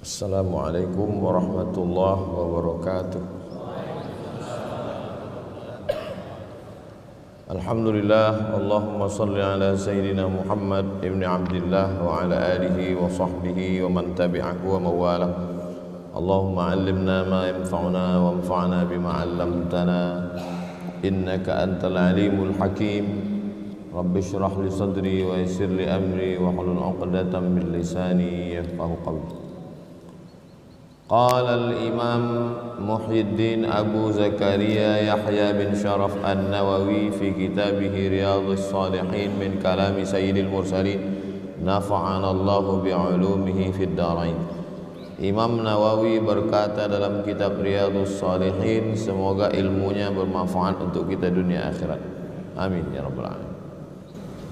Assalamualaikum warahmatullahi wabarakatuh. Alhamdulillah, Allahumma salli ala Sayyidina Muhammad ibn Abdillah wa ala alihi wa sahbihi wa man tabi'ahu wa mawalah. Allahumma allimna ma yanfa'una wa anfa'na bima 'allamtana innaka antal alimul hakim. Rabbi shrah li sadri wa yassir li amri wa hlul 'uqdatam min lisani yafqahu qawli. Qala al-Imam Muhyiddin Abu Zakaria Yahya bin Sharaf An-Nawawi fi kitabih Riyadhus Shalihin min kalami Sayyidil Mursalin nafa'ana Allahu bi'ulumihi fid dharain. Imam Nawawi berkata dalam kitab Riyadhus Shalihin, semoga ilmunya bermanfaat untuk kita dunia akhirat. Amin ya rabbal alamin.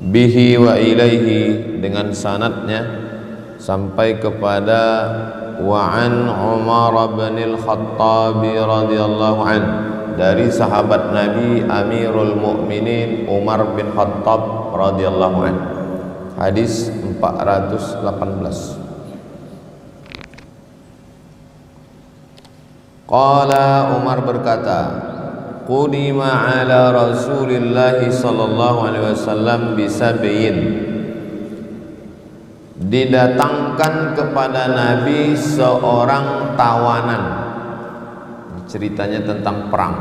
Bihi wa ilaihi, dengan sanadnya sampai kepada wa an Umar bin al-Khattab radhiyallahu anhu, dari sahabat Nabi Amirul Mukminin Umar bin Khattab radhiyallahu anhu. Hadis 418. Qala, Umar berkata, qudima ala Rasulillah sallallahu alaihi wasallam bisab'in, didatangkan kepada Nabi seorang tawanan. Ceritanya tentang perang,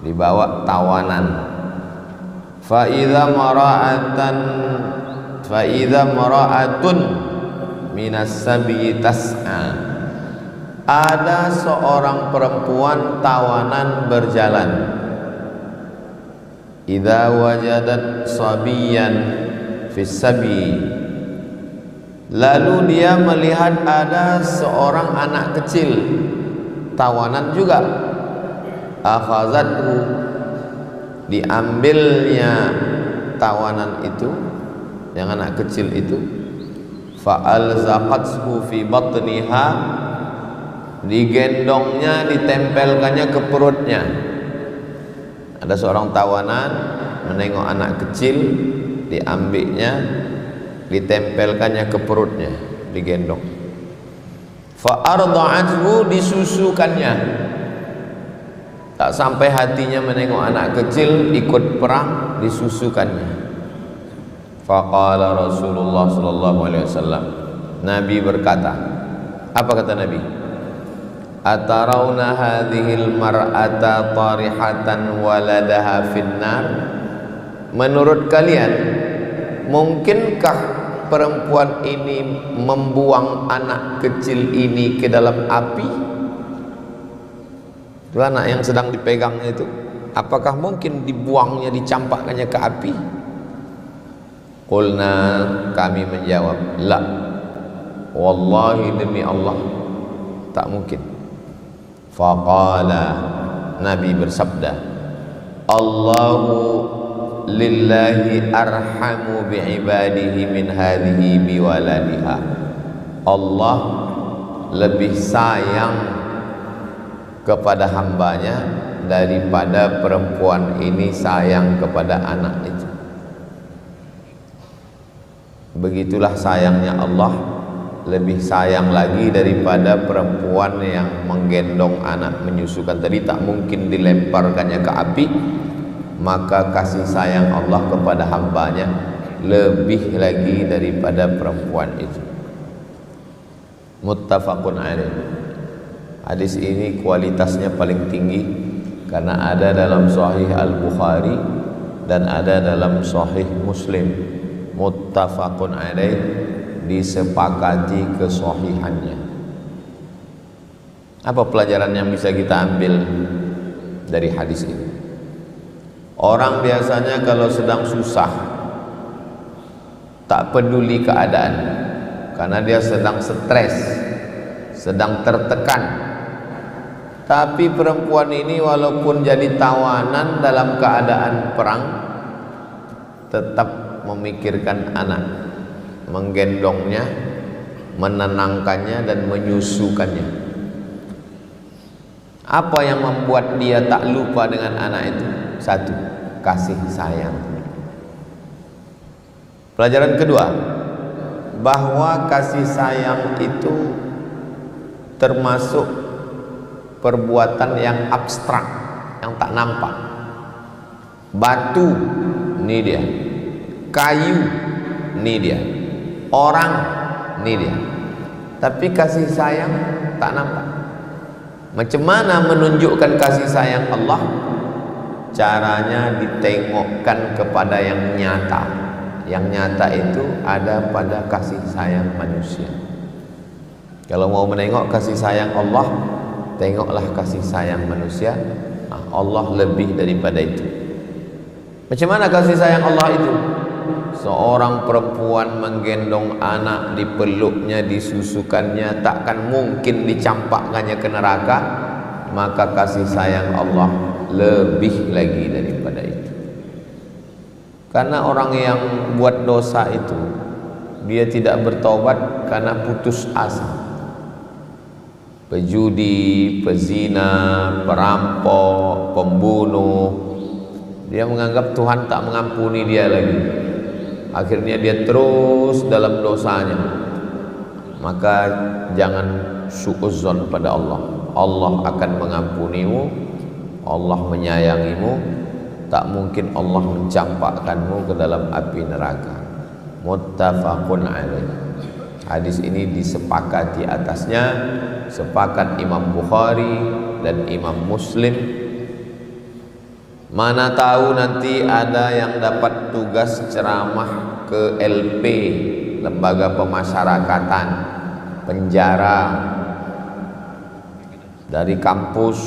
dibawa tawanan. Fa idza mara'atun minas sab'i tas'a, ada seorang perempuan tawanan berjalan. Idza wajadat sabiyan fis sab'i, lalu dia melihat ada seorang anak kecil tawanan juga. Akhazathu, diambilnya tawanan itu, yang anak kecil itu. Fa'alzaqathu fi batniha, digendongnya, ditempelkannya ke perutnya. Ada seorang tawanan menengok anak kecil, diambilnya, ditempelkannya ke perutnya, digendong. Fa'arda'athu, disusukannya. Tak sampai hatinya menengok anak kecil ikut perang, disusukannya. Faqala Rasulullah sallallahu alaihi wasallam, Nabi berkata, apa kata Nabi? Atarawna hadhil mar'ata tarihatan waladaha finnar, menurut kalian mungkinkah perempuan ini membuang anak kecil ini ke dalam api? Itu anak yang sedang dipegangnya itu, apakah mungkin dibuangnya, dicampakkannya ke api? Qulna, kami menjawab, la, wallahi, demi Allah, tak mungkin. Faqala, Nabi bersabda, Allahu lillahi arhamu bi'ibadihi min hadhihi biwaladiha. Allah lebih sayang kepada hambanya daripada perempuan ini sayang kepada anak itu. Begitulah sayangnya Allah, lebih sayang lagi daripada perempuan yang menggendong anak menyusukan tadi. Tak mungkin dilemparkannya ke api, maka kasih sayang Allah kepada hambanya lebih lagi daripada perempuan itu. Muttafaqun alaih. Hadis ini kualitasnya paling tinggi karena ada dalam Sahih Al-Bukhari dan ada dalam Sahih Muslim. Muttafaqun alaih, disepakati kesahihannya. Apa pelajaran yang bisa kita ambil dari hadis ini? Orang biasanya kalau sedang susah tak peduli keadaan, karena dia sedang stres, sedang tertekan. Tapi perempuan ini walaupun jadi tawanan dalam keadaan perang, tetap memikirkan anak, menggendongnya, menenangkannya dan menyusukannya. Apa yang membuat dia tak lupa dengan anak itu? Satu, kasih sayang. Pelajaran kedua, bahwa kasih sayang itu termasuk perbuatan yang abstrak, yang tak nampak. Batu, ini dia. Kayu, ini dia. Orang, ini dia. Tapi kasih sayang tak nampak. Macam mana menunjukkan kasih sayang Allah? Caranya ditengokkan kepada yang nyata. Yang nyata itu ada pada kasih sayang manusia. Kalau mau menengok kasih sayang Allah, tengoklah kasih sayang manusia. Allah lebih daripada itu. Macam mana kasih sayang Allah itu? Seorang perempuan menggendong anak, dipeluknya, disusukannya, takkan mungkin dicampakkannya ke neraka. Maka kasih sayang Allah lebih lagi daripada itu. Karena orang yang buat dosa itu, dia tidak bertobat karena putus asa. Pejudi, pezina, perampok, pembunuh, dia menganggap Tuhan tak mengampuni dia lagi. Akhirnya dia terus dalam dosanya. Maka jangan suudzon pada Allah. Allah akan mengampunimu, Allah menyayangimu. Tak mungkin Allah mencampakkanmu ke dalam api neraka. Muttafaqun alaih. Hadis ini disepakati atasnya, sepakat Imam Bukhari dan Imam Muslim. Mana tahu nanti ada yang dapat tugas ceramah ke LP, lembaga pemasyarakatan, penjara, dari kampus,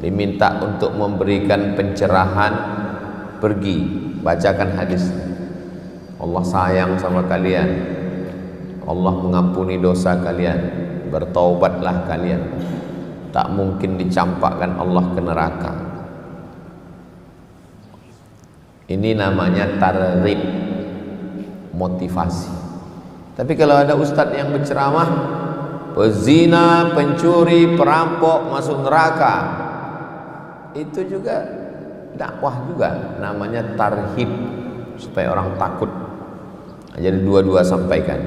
diminta untuk memberikan pencerahan, pergi bacakan hadis. Allah sayang sama kalian, Allah mengampuni dosa kalian, bertaubatlah kalian. Tak mungkin dicampakkan Allah ke neraka. Ini namanya targhib, motivasi. Tapi kalau ada ustadz yang berceramah, pezina, pencuri, perampok masuk neraka, itu juga dakwah juga, namanya tarhib, supaya orang takut. Jadi dua-dua sampaikan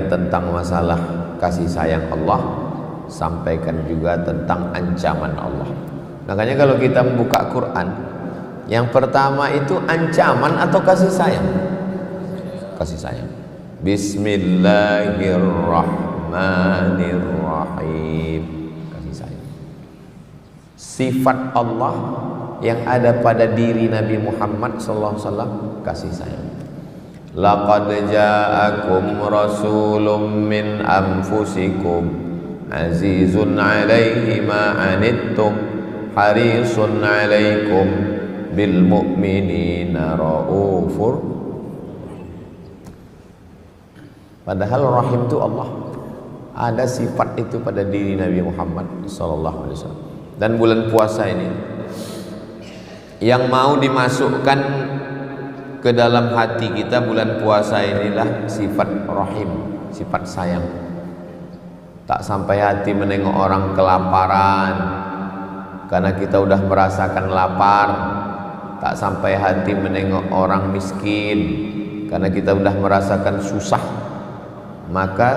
tentang masalah kasih sayang Allah, sampaikan juga tentang ancaman Allah. Makanya kalau kita membuka Quran, yang pertama itu ancaman atau kasih sayang? Kasih sayang. Bismillahirrahmanirrahim. Kasih sayang. Sifat Allah yang ada pada diri Nabi Muhammad SAW, kasih sayang. Laqad ja'akum rasulun min anfusikum azizun 'alaihi ma 'anittum harisun 'alaikum bil mu'minina raufur. Padahal rahim itu Allah. Ada sifat itu pada diri Nabi Muhammad sallallahu alaihi wasallam. Dan bulan puasa ini yang mau dimasukkan ke dalam hati kita, bulan puasa inilah sifat rahim, sifat sayang. Tak sampai hati menengok orang kelaparan karena kita udah merasakan lapar. Tak sampai hati menengok orang miskin karena kita udah merasakan susah. Maka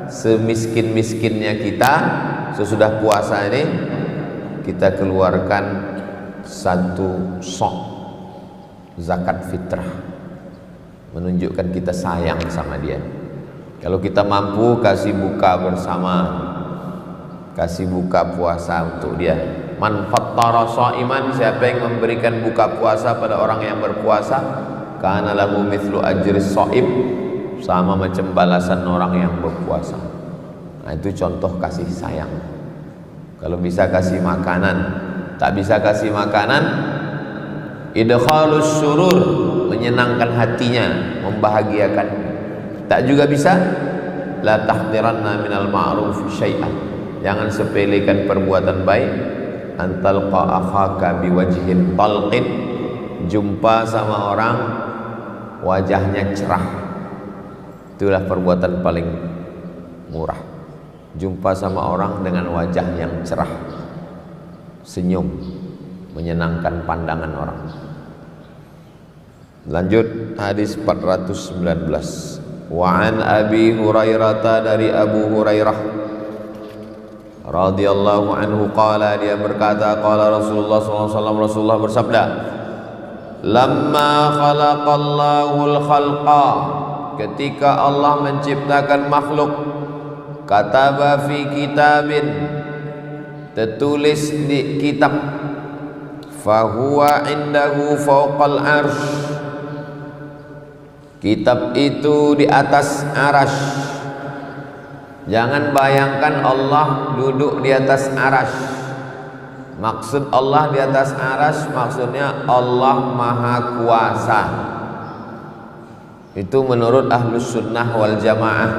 semiskin-miskinnya kita, sesudah puasa ini kita keluarkan satu sok zakat fitrah, menunjukkan kita sayang sama dia. Kalau kita mampu, kasih buka bersama, kasih buka puasa untuk dia. Man fattara sha'iman, siapa yang memberikan buka puasa pada orang yang berpuasa, kana lahu mithlu ajri sha'im, sama macam balasan orang yang berpuasa. Nah, itu contoh kasih sayang. Kalau bisa kasih makanan, tak bisa kasih makanan, idkhalus surur, menyenangkan hatinya, membahagiakan. Tak juga bisa, la tahqiranna minal ma'ruf syai'an, jangan sepelekan perbuatan baik. Antalqa akhaka biwajhin talqin, jumpa sama orang wajahnya cerah, itulah perbuatan paling murah. Jumpa sama orang dengan wajah yang cerah, senyum, menyenangkan pandangan orang. Lanjut hadis 419. Wa an Abi Hurairah, dari Abu Hurairah radhiyallahu anhu qala, dia berkata, qala Rasulullah SAW, Rasulullah bersabda, lamma khalaqallahul khalqa, ketika Allah menciptakan makhluk, kataba fi kitabin, tertulis di kitab, fahuwa indahu fawqal arsh, kitab itu di atas arasy. Jangan bayangkan Allah duduk di atas arasy. Maksud Allah di atas arasy, maksudnya Allah Maha Kuasa. Itu menurut Ahlus Sunnah wal Jamaah.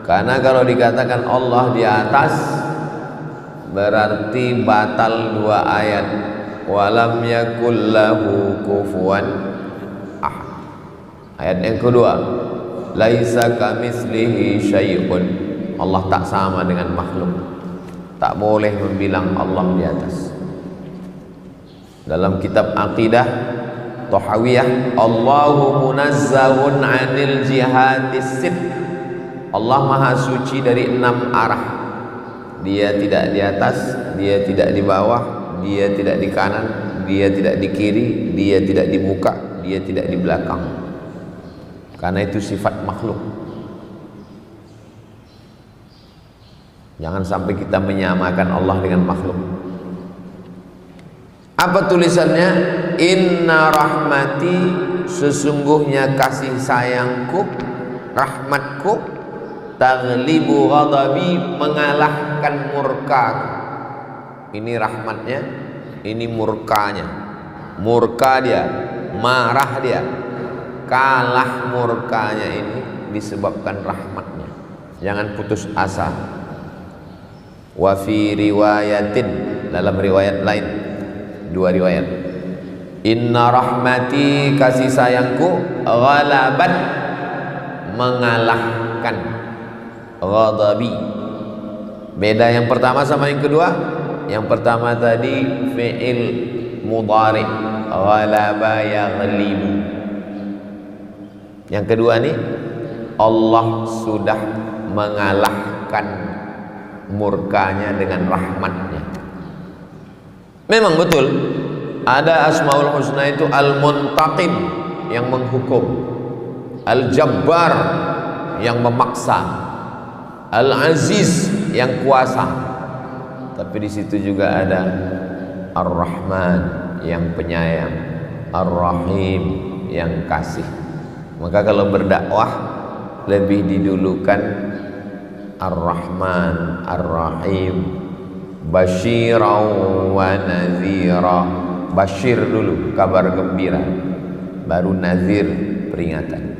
Karena kalau dikatakan Allah di atas, berarti batal dua ayat. Walam yakul lahu kufuwan ahad. Ayat yang kedua, laisa kamitslihi syai'un. Allah tak sama dengan makhluk. Tak boleh membilang Allah di atas. Dalam kitab Aqidah Tahawiyah, Allahu munazzahun 'anil jihadis sitt. Allah Maha suci dari 6 arah. Dia tidak di atas, dia tidak di bawah, dia tidak di kanan, dia tidak di kiri, dia tidak di muka, dia tidak di belakang. Karena itu sifat makhluk. Jangan sampai kita menyamakan Allah dengan makhluk. Apa tulisannya? Inna rahmati, sesungguhnya kasih sayangku, rahmatku, taghlibu ghadabi, mengalahkan murkaku. Ini rahmatnya, ini murkanya. Murka dia, marah dia, kalah murkanya ini disebabkan rahmatnya. Jangan putus asa. Wa fi riwayatin, dalam riwayat lain, 2 riwayat, inna rahmati, kasih sayangku, ghalabat, mengalahkan ghadabi. Beda yang pertama sama yang kedua. Yang pertama tadi fi'il mudhari, ghalaba yaghlibu. Yang kedua nih, Allah sudah mengalahkan murkanya dengan rahmatnya. Memang betul ada Asmaul Husna itu Al-Muntaqim, yang menghukum, Al-Jabbar, yang memaksa, Al-Aziz, yang kuasa. Tapi di situ juga ada Ar-Rahman, yang penyayang, Ar-Rahim, yang kasih. Maka kalau berdakwah lebih didulukan Ar-Rahman, Ar-Rahim, Basyiran wa Nazira. Basyir dulu, kabar gembira, baru Nazir, peringatan.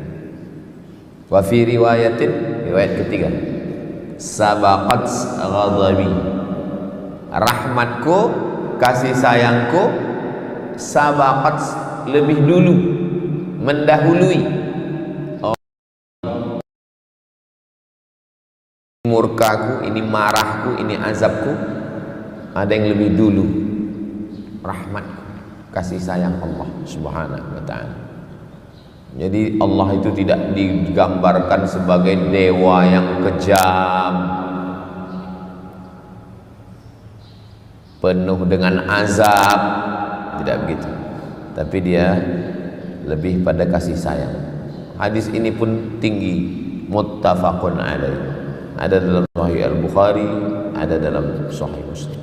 Wa fi riwayatin, riwayat ketiga, sabaqat ghadabi, rahmatku, kasih sayangku, sabaqat, lebih dulu, mendahului, murkaku, ini marahku, ini azabku, ada yang lebih dulu. Rahmatku, kasih sayang Allah Subhanahu wa ta'ala. Jadi Allah itu tidak digambarkan sebagai dewa yang kejam, penuh dengan azab, tidak begitu. Tapi dia lebih pada kasih sayang. Hadis ini pun tinggi, muttafaqun alaih. Ada dalam Sahih Al-Bukhari, ada dalam Sahih Muslim.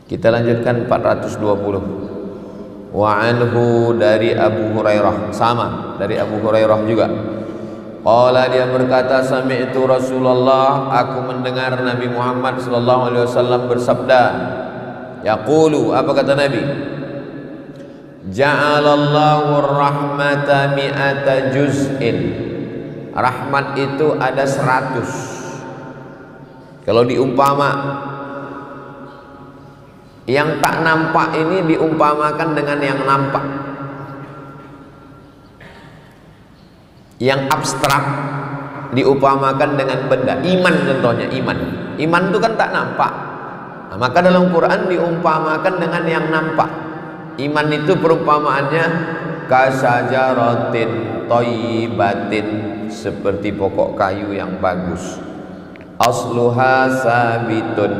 Kita lanjutkan 420. Wa anhu, dari Abu Hurairah, sama dari Abu Hurairah juga. Qala, dia berkata, sami'tu Rasulullah, aku mendengar Nabi Muhammad sallallahu alaihi wasallam bersabda, yaqulu, apa kata Nabi? Ja'alallahu rahmata mi'ata juz'in. Rahmat itu ada 100. Kalau diumpama, yang tak nampak ini diumpamakan dengan yang nampak. Yang abstrak diumpamakan dengan benda. Iman contohnya, iman. Iman itu kan tak nampak. Nah, maka dalam Quran diumpamakan dengan yang nampak. Iman itu perumpamaannya kasajaratin thayyibatin, seperti pokok kayu yang bagus. asluha sabitun,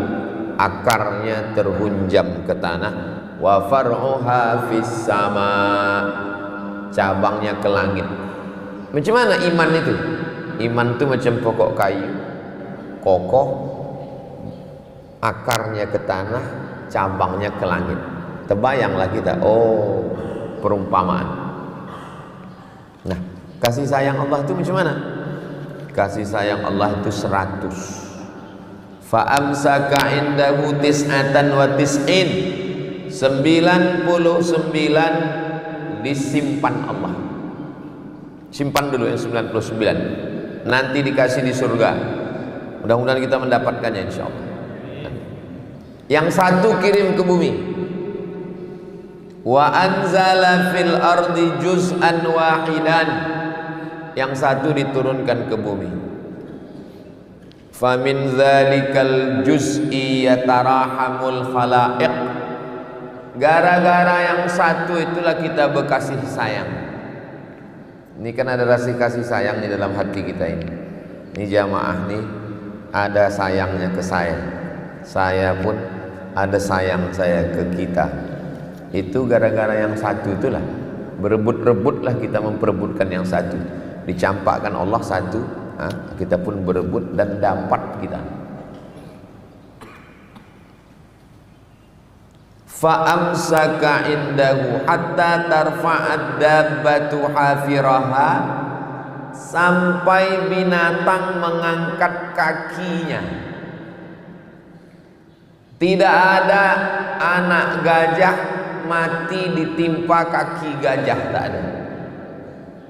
akarnya terhunjam ke tanah, wa far'uha fis sama, cabangnya ke langit. Macam mana iman itu? Iman itu macam pokok kayu, kokoh, akarnya ke tanah, cabangnya ke langit. Terbayanglah kita, oh perumpamaan. Nah, kasih sayang Allah itu macam mana? Kasih sayang Allah itu 100. Fa amsaka indahu tis'atan wa tis'in, 99 disimpan Allah. Simpan dulu yang 99, nanti dikasih di surga. Mudah-mudahan kita mendapatkannya insyaallah. Yang 1 kirim ke bumi. Wa anzala fil ardi juz'an wahidan, yang 1 diturunkan ke bumi. Famin dzalikal juz'i yatarahamul khalaiq, gara-gara yang 1 itulah kita berkasih sayang. Ini kan ada rasa kasih sayang di dalam hati kita ini. Ini jamaah nih ada sayangnya ke saya. Saya pun ada sayang saya ke kita. Itu gara-gara yang 1 itulah. Berebut-rebutlah kita memperebutkan yang 1. Dicampakkan Allah 1, kita pun berebut dan dapat kita. Fa'amsaka indahu hatta tarfa'ad dabbatu hafiraha, sampai binatang mengangkat kakinya. Tidak ada anak gajah mati ditimpa kaki gajah, tak ada.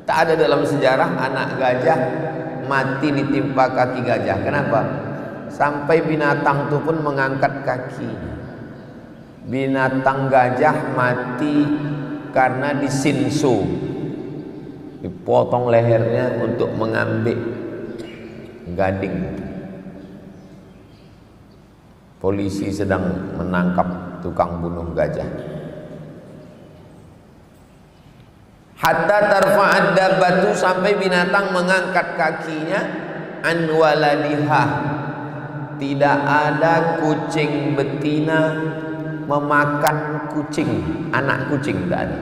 Tak ada dalam sejarah anak gajah mati ditimpa kaki gajah. Kenapa? Sampai binatang itu pun mengangkat kakinya. Binatang gajah mati karena disinso, dipotong lehernya untuk mengambil gading. Polisi sedang menangkap tukang bunuh gajah. Hatta tarfa'ad dabbatu, sampai binatang mengangkat kakinya, an waladiha, tidak ada kucing betina memakan kucing, anak kucing tak ada.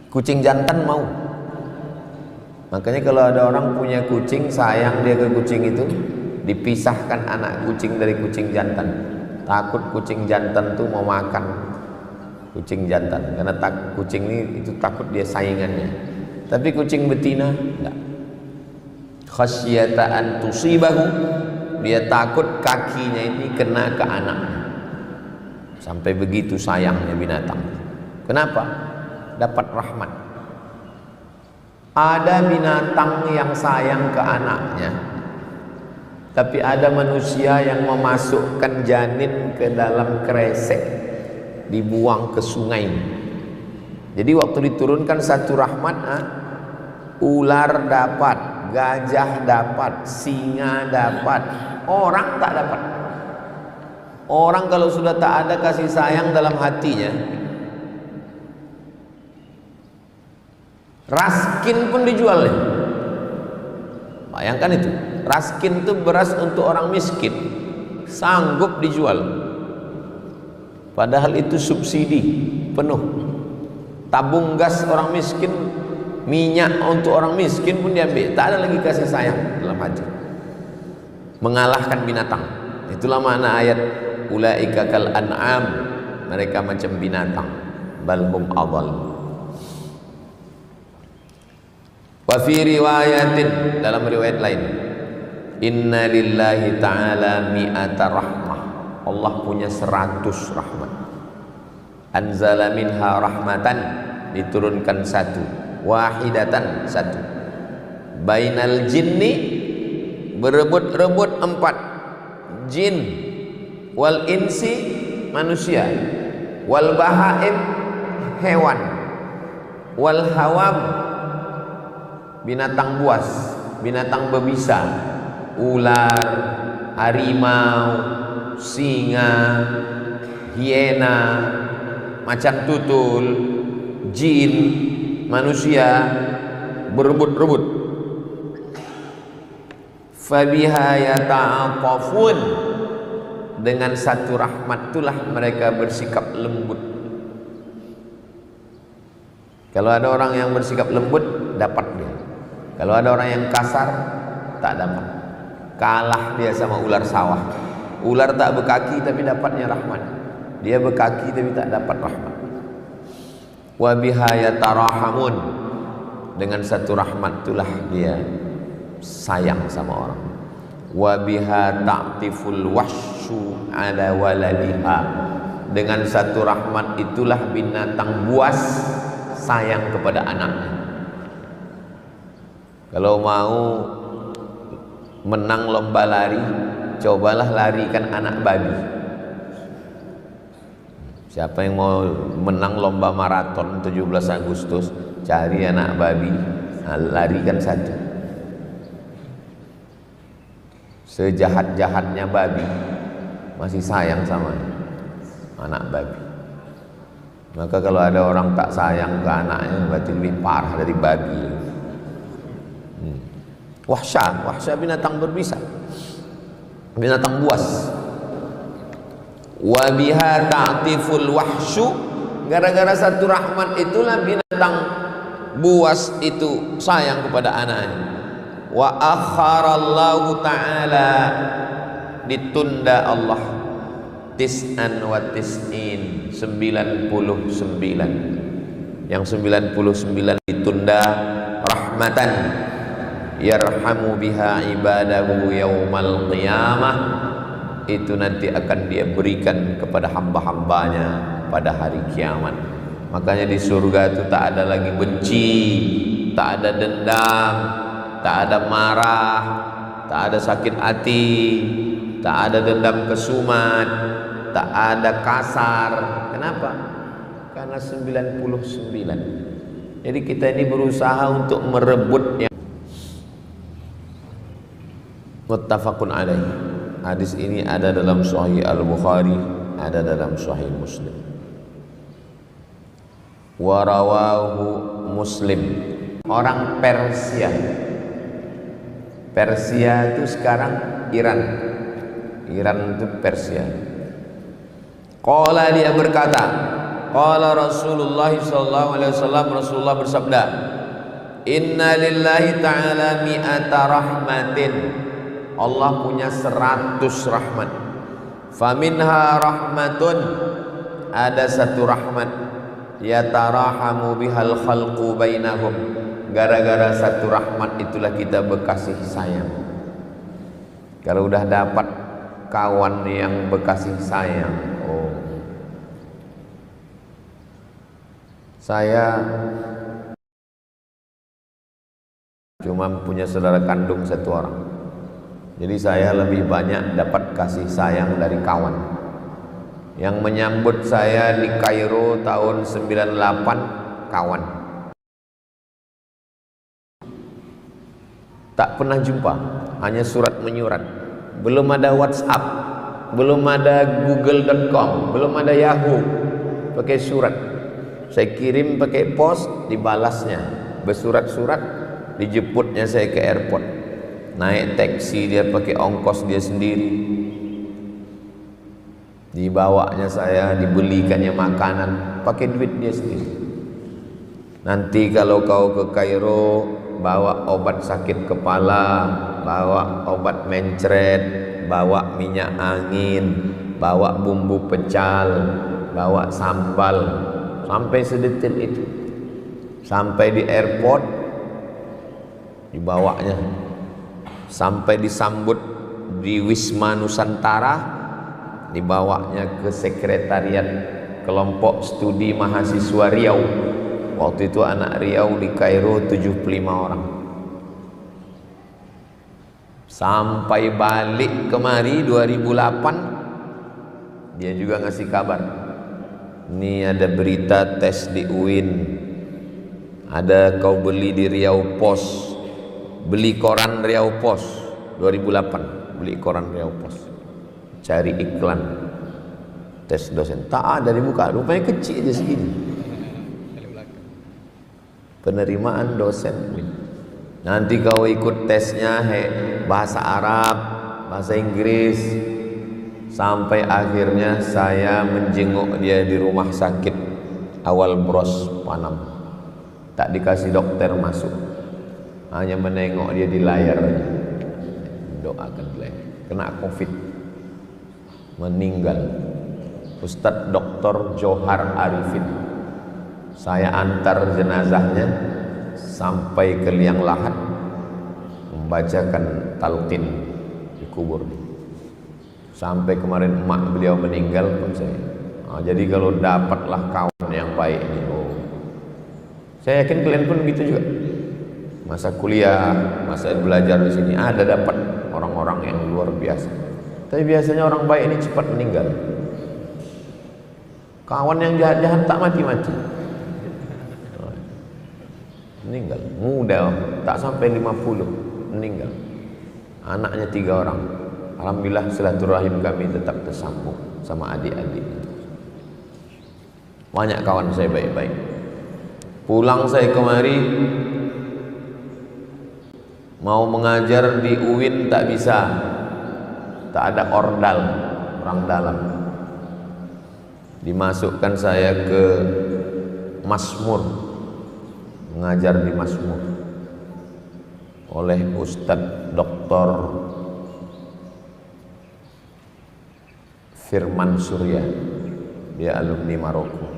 Kucing jantan mau. Makanya kalau ada orang punya kucing, sayang dia ke kucing itu, dipisahkan anak kucing dari kucing jantan. Takut kucing jantan tuh mau makan kucing jantan, karena kucing ini itu takut dia saingannya. Tapi kucing betina enggak. Khasyata an tusibahu, dia takut kakinya ini kena ke anaknya. Sampai begitu sayangnya binatang. Kenapa? Dapat rahmat. Ada binatang yang sayang ke anaknya, tapi ada manusia yang memasukkan janin ke dalam kresek, dibuang ke sungai. Jadi waktu diturunkan 1 rahmat, ular dapat, gajah dapat, singa dapat, orang tak dapat. Orang kalau sudah tak ada kasih sayang dalam hatinya, raskin pun dijual. Bayangkan itu, raskin itu beras untuk orang miskin, sanggup dijual. Padahal itu subsidi penuh. Tabung gas orang miskin, minyak untuk orang miskin pun diambil. Tak ada lagi kasih sayang dalam hati, mengalahkan binatang. Itulah makna ayat ulaika kal an'am, mereka macam binatang, balhum adall. Wa fi riwayatin, dalam riwayat lain, inna lillahi ta'ala mi'ata rahmah, Allah punya 100 rahmat. Anzala minha rahmatan, diturunkan 1, wahidatan 1. Bainal jinni, berebut-rebut 4, jin, wal insi, manusia, wal bahaim, hewan, wal hawam, binatang buas, binatang berbisa, ular, harimau, singa, hiena, macan tutul, jin, manusia, berebut-rebut. Fabiha yata'atafun, dengan satu rahmat itulah mereka bersikap lembut. Kalau ada orang yang bersikap lembut, dapat dia. Kalau ada orang yang kasar, tak dapat. Kalah dia sama ular sawah. Ular tak berkaki tapi dapatnya rahmat. Dia berkaki tapi tak dapat rahmat. Wa biha yatarahamun, dengan satu rahmat itulah dia sayang sama orang. Wa biha ta'tiful wahsyu ala waladiha, dengan satu rahmat itulah binatang buas sayang kepada anaknya. Kalau mau menang lomba lari, cobalah larikan anak babi. Siapa yang mau menang lomba maraton 17 Agustus, cari anak babi, larikan satu. Sejahat-jahatnya babi, masih sayang sama anak babi. Maka kalau ada orang tak sayang ke anaknya, berarti lebih parah dari babi. Wahsya binatang berbisa, binatang buas. Wa biha ta'tiful wahsyu, gara-gara satu rahmat itulah binatang buas itu sayang kepada anaknya. Wa akharallahu ta'ala, ditunda Allah, tis'an wa tis'in, 99. Yang 99 ditunda rahmatan yarhamu biha ibadahu yaumal qiyamah, itu nanti akan dia berikan kepada hamba-hambanya pada hari kiamat. Makanya di surga itu tak ada lagi benci, tak ada dendam, tak ada marah, tak ada sakit hati, tak ada dendam kesumat, tak ada kasar. Kenapa? Karena 99. Jadi kita ini berusaha untuk merebutnya. Muttafaqun alaih. Hadis ini ada dalam Sahih Al-Bukhari, ada dalam Sahih Muslim. Wa rawahu Muslim. Orang Persia. Persia itu sekarang Iran. Iran itu Persia. Qala, dia berkata, qala Rasulullah sallallahu alaihi wasallam, Rasulullah bersabda, inna lillahi ta'ala mi'ata rahmatin, Allah punya 100 rahmat. Faminha rahmatun, ada satu rahmat, yatarahamu bihal khalqu bainahum, gara-gara satu rahmat itulah kita berkasih sayang. Kalau udah dapat kawan yang berkasih sayang, oh, saya cuma punya saudara kandung satu orang. Jadi saya lebih banyak dapat kasih sayang dari kawan. Yang menyambut saya di Kairo tahun 98, kawan. Tak pernah jumpa, hanya surat menyurat. Belum ada WhatsApp, belum ada Google.com, belum ada Yahoo. Pakai surat. Saya kirim pakai pos, dibalasnya bersurat-surat, dijemputnya saya ke airport. Naik taksi, dia pakai ongkos dia sendiri, dibawanya saya, dibelikannya makanan, pakai duit dia sendiri. Nanti kalau kau ke Kairo, bawa obat sakit kepala, bawa obat mencret, bawa minyak angin, bawa bumbu pecal, bawa sambal, sampai sedetail itu. Sampai di airport dibawanya, sampai disambut di Wisma Nusantara, dibawanya ke sekretariat kelompok studi mahasiswa Riau. Waktu itu anak Riau di Kairo 75 orang. Sampai balik kemari 2008, dia juga ngasih kabar, ini ada berita tes di UIN, ada kau beli di Riau Pos, beli koran Riau Pos 2008, beli koran Riau Pos, cari iklan tes dosen, tak ada di muka, rupanya kecil aja segini. Penerimaan dosen. Nanti kau ikut tesnya, bahasa Arab, bahasa Inggris, sampai akhirnya saya menjenguk dia di rumah sakit awal Bros Panam. Tak dikasih dokter masuk, hanya menengok dia di layar aja. Doakan dia, kena COVID, meninggal. Ustadz Dr. Johar Arifin, saya antar jenazahnya sampai ke liang lahat, membacakan talqin di kubur. Sampai kemarin emak beliau meninggal pun saya. Jadi kalau dapatlah kawan yang baik ini, saya yakin kalian pun begitu juga. Masa kuliah, masa belajar di sini ada dapat orang-orang yang luar biasa. Tapi biasanya orang baik ini cepat meninggal. Kawan yang jahat-jahat tak mati-mati, meninggal. Muda, tak sampai 50 meninggal. Anaknya 3 orang. Alhamdulillah silaturahim kami tetap tersambung sama adik-adik. Banyak kawan saya baik-baik. Pulang saya kemari mau mengajar di UIN tak bisa, tak ada ordal orang dalam. Dimasukkan saya ke Masmur, mengajar di Masmur oleh Ustadz Dr. Firman Surya, dia alumni Maroko.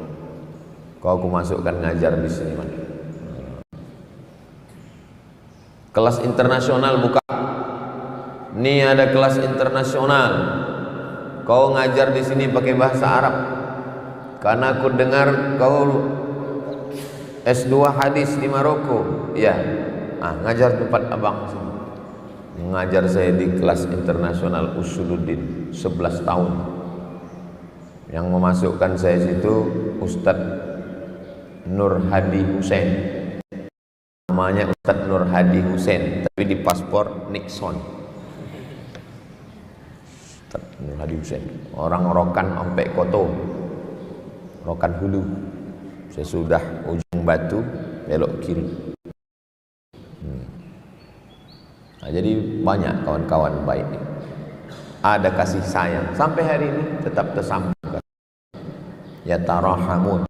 Kau aku masukkan ngajar di sini, man. Kelas internasional buka. Nih ada kelas internasional. Kau ngajar di sini pakai bahasa Arab. Karena aku dengar kau S2 hadis di Maroko. Ya. Ngajar tempat abang sini. Mengajar saya di kelas internasional Usuluddin 11 tahun. Yang memasukkan saya situ Ustadz Nur Hadi Hussein. Namanya Ustadz Nur Hadi Hussein, tapi di paspor Nixon. Ustadz Nur Hadi Hussein, orang Rokan Ompek Koto, Rokan Hulu. Sesudah ujung Batu belok kiri. Jadi banyak kawan-kawan baik. Ada kasih sayang sampai hari ini tetap tersambung. Ya tarahamun.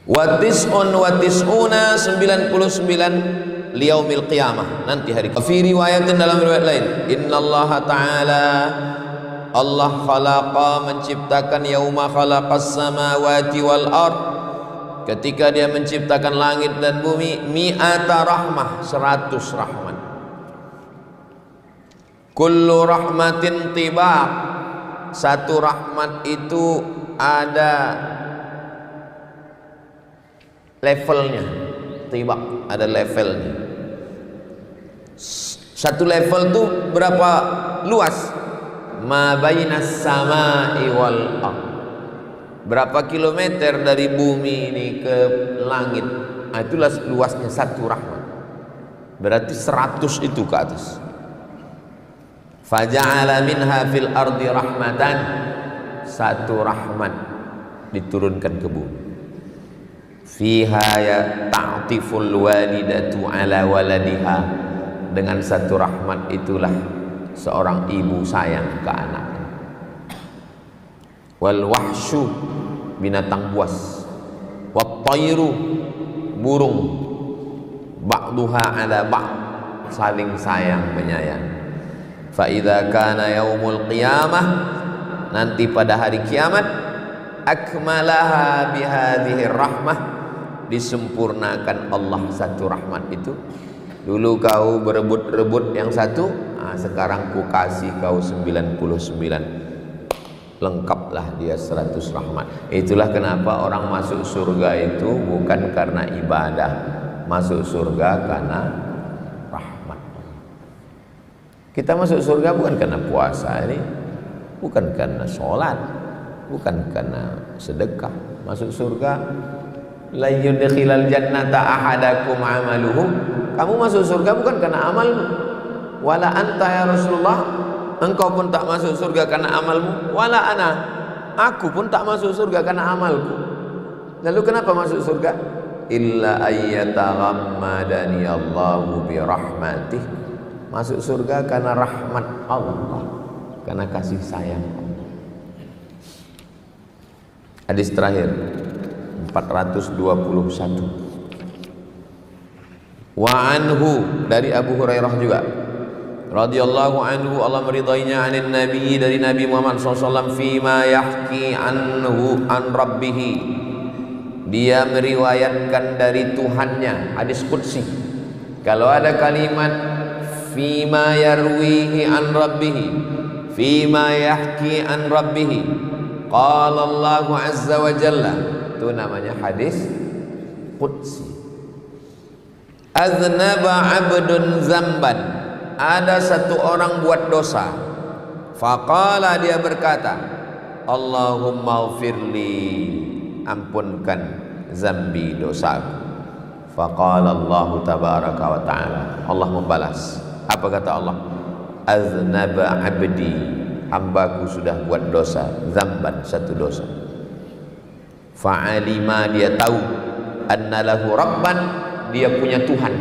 Watis'un watis'una 99 liyaumil qiyamah, nanti hari kiamat. Fi riwayatin, dalam riwayat lain, innallaha ta'ala, Allah khalaqa, menciptakan, yauma khalaqas samawati wal ard, ketika dia menciptakan langit dan bumi, mi'ata rahmah, 100 rahmat. Kullu rahmatin tibaq, satu rahmat itu ada levelnya. Tibaq ada levelnya. Satu level itu berapa luas? Ma bainas samai wal ardh, berapa kilometer dari bumi ini ke langit. Itulah luasnya satu rahmat. Berarti 100 itu ke atas. Faja'ala minha fil ardi rahmatan, satu rahmat diturunkan ke bumi. Fiha ya ta'tiful walidatu ala waladiha, dengan satu rahmat itulah seorang ibu sayang ke anaknya. Wal wahsyu, binatang buas. Wat tayru, burung. Ba'duha ala ba'd, saling sayang menyayang. Fa idza kana yaumul qiyamah, nanti pada hari kiamat, akmalaha bihadhihi rahmah, disempurnakan Allah satu rahmat itu. Dulu kau berebut-rebut yang satu, sekarang ku kasih kau 99, lengkaplah dia 100 rahmat. Itulah kenapa orang masuk surga itu bukan karena ibadah, masuk surga karena rahmat. Kita masuk surga bukan karena puasa ini, bukan karena sholat, bukan karena sedekah. Masuk surga, la yudkhilal jannata ahadakum amaluhu, kamu masuk surga bukan karena amalmu. Wala anta ya Rasulullah, engkau pun tak masuk surga karena amalmu. Wala ana, aku pun tak masuk surga karena amalku. Lalu kenapa masuk surga? Illa ayyataghammadani Allahu bi rahmatih. Masuk surga karena rahmat Allah, karena kasih sayang Allah. Hadis terakhir 421. Wa anhu, dari Abu Hurairah juga radhiyallahu anhu, Allah meridainya, anin nabi, dari Nabi Muhammad SAW, fima yahki anhu an rabbih, dia meriwayatkan dari Tuhannya, hadis qudsi. Kalau ada kalimat fima yarwihi an rabbih, fima yahki an rabbih, qala Allahu azza wa jalla, itu namanya hadis qudsi. Aznaba abdun zamban, ada satu orang buat dosa. Faqala, dia berkata, Allahumma ghfirli, ampunkan zambi, dosaku. Faqala Allah tabaraka wa ta'ala, Allah membalas. Apa kata Allah? Aznaba abdi, hambaku sudah buat dosa, zamban, satu dosa. Fa'alima, dia tahu, anna lahu rabban, dia punya Tuhan,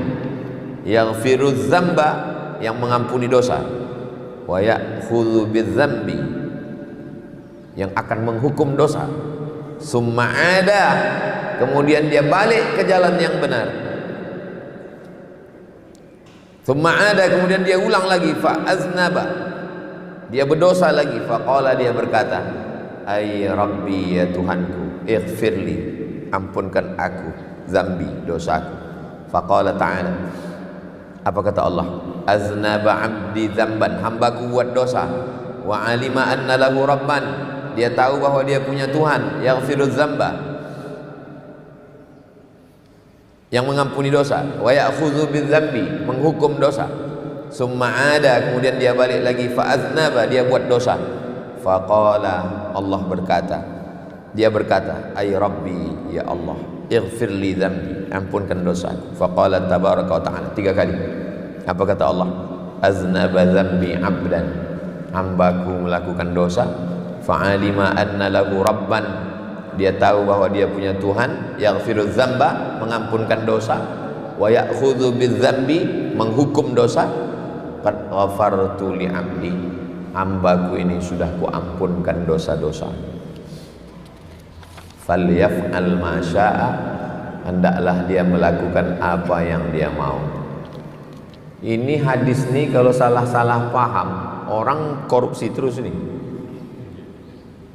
yaghfiruz zamba, yang mengampuni dosa, wa ya'khudhu bidzambi, yang akan menghukum dosa. Summa ada, kemudian dia balik ke jalan yang benar. Summa ada, kemudian dia ulang lagi, fa aznaba, dia berdosa lagi. Faqala, dia berkata, ay rabbi, ya Tuhanku, ighfirli, ampunkan aku zambi, dosaku. Faqala ta'ala, apa kata Allah? Aznaba abdi zamban, hambaku buat dosa. Wa alima anna lahu rabban, dia tahu bahwa dia punya Tuhan, yaghfiruz zamba, yang mengampuni dosa. Wa ya'khudhu bidzambi, menghukum dosa. Summa ada, kemudian dia balik lagi, fa aznaba, dia buat dosa. Faqala, Allah berkata, dia berkata, ay rabbi, ya Allah, ighfirli dzambi, ampunkan dosaku. Faqala tabaraka wa ta'ala, 3 kali. Apa kata Allah? Aznaba dzambi abdan, hambaku melakukan dosa. Fa'alima anna lahu rabban, dia tahu bahwa dia punya Tuhan, yaghfiruz dzamba, mengampunkan dosa. Wa ya'khudhu bidzambi, menghukum dosa. Qad ghafartu li abdi, hambaku ini sudah kuampunkan dosa-dosa. Falyaf'al ma syaa, hendaklah dia melakukan apa yang dia mau. Ini hadis nih kalau salah-salah paham, orang korupsi terus nih.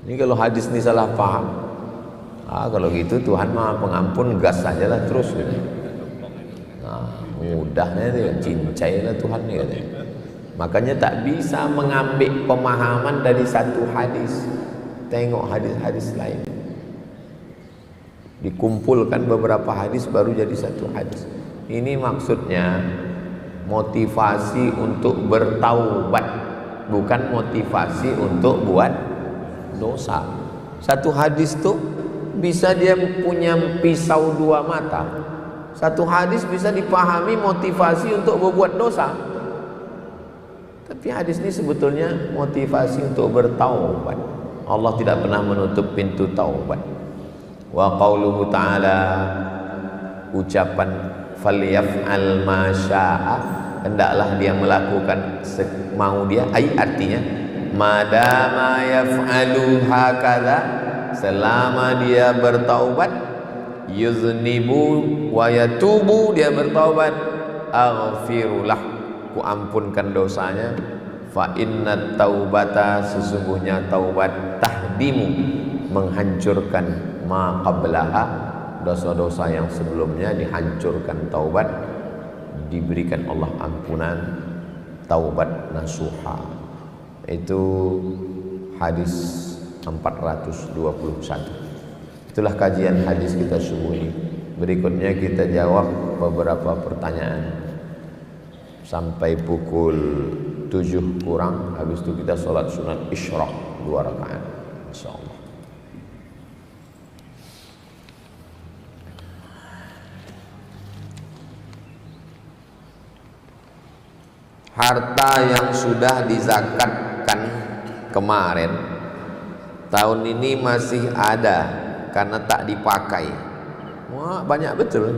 Ini kalau hadis nih salah paham, kalau gitu Tuhan mah pengampun, gas saja lah terus gitu. Nah, mudahnya itu, cincai lah Tuhan nih katanya. Makanya tak bisa mengambil pemahaman dari satu hadis, tengok hadis-hadis lain, dikumpulkan beberapa hadis baru jadi satu hadis. Ini maksudnya motivasi untuk bertaubat, bukan motivasi untuk buat dosa. Satu hadis tuh bisa dia punya pisau 2 mata. Satu hadis bisa dipahami motivasi untuk berbuat dosa, tapi hadis ini sebetulnya motivasi untuk bertaubat. Allah tidak pernah menutup pintu taubat. Wa qauluhu ta'ala, ucapan falyaf'al ma syaa, hendaklah dia melakukan semau dia, artinya madama yaf'alu hakadha, selama dia bertaubat, yuznibu wa yatubu, dia bertaubat, aghfirulah, ku ampunkan dosanya. Fa inna taubata, sesungguhnya taubat, tahdimu, menghancurkan ma qablaha, dosa-dosa yang sebelumnya dihancurkan taubat, diberikan Allah ampunan, taubat nasuha. Itu hadis 421. Itulah kajian hadis kita subuh ini. Berikutnya kita jawab beberapa pertanyaan sampai pukul 7 kurang. Habis itu kita sholat sunat isyraq 2 rakaat insyaallah. Harta yang sudah dizakatkan kemarin, tahun ini masih ada karena tak dipakai. Wah, banyak betul.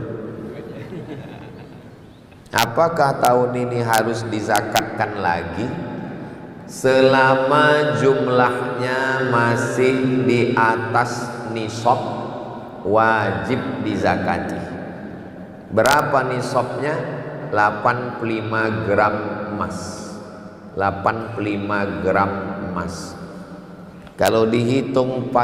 Apakah tahun ini harus dizakatkan lagi? Selama jumlahnya masih di atas nisab, wajib dizakati. Berapa nisabnya? 85 gram emas. 85 gram emas. Kalau dihitung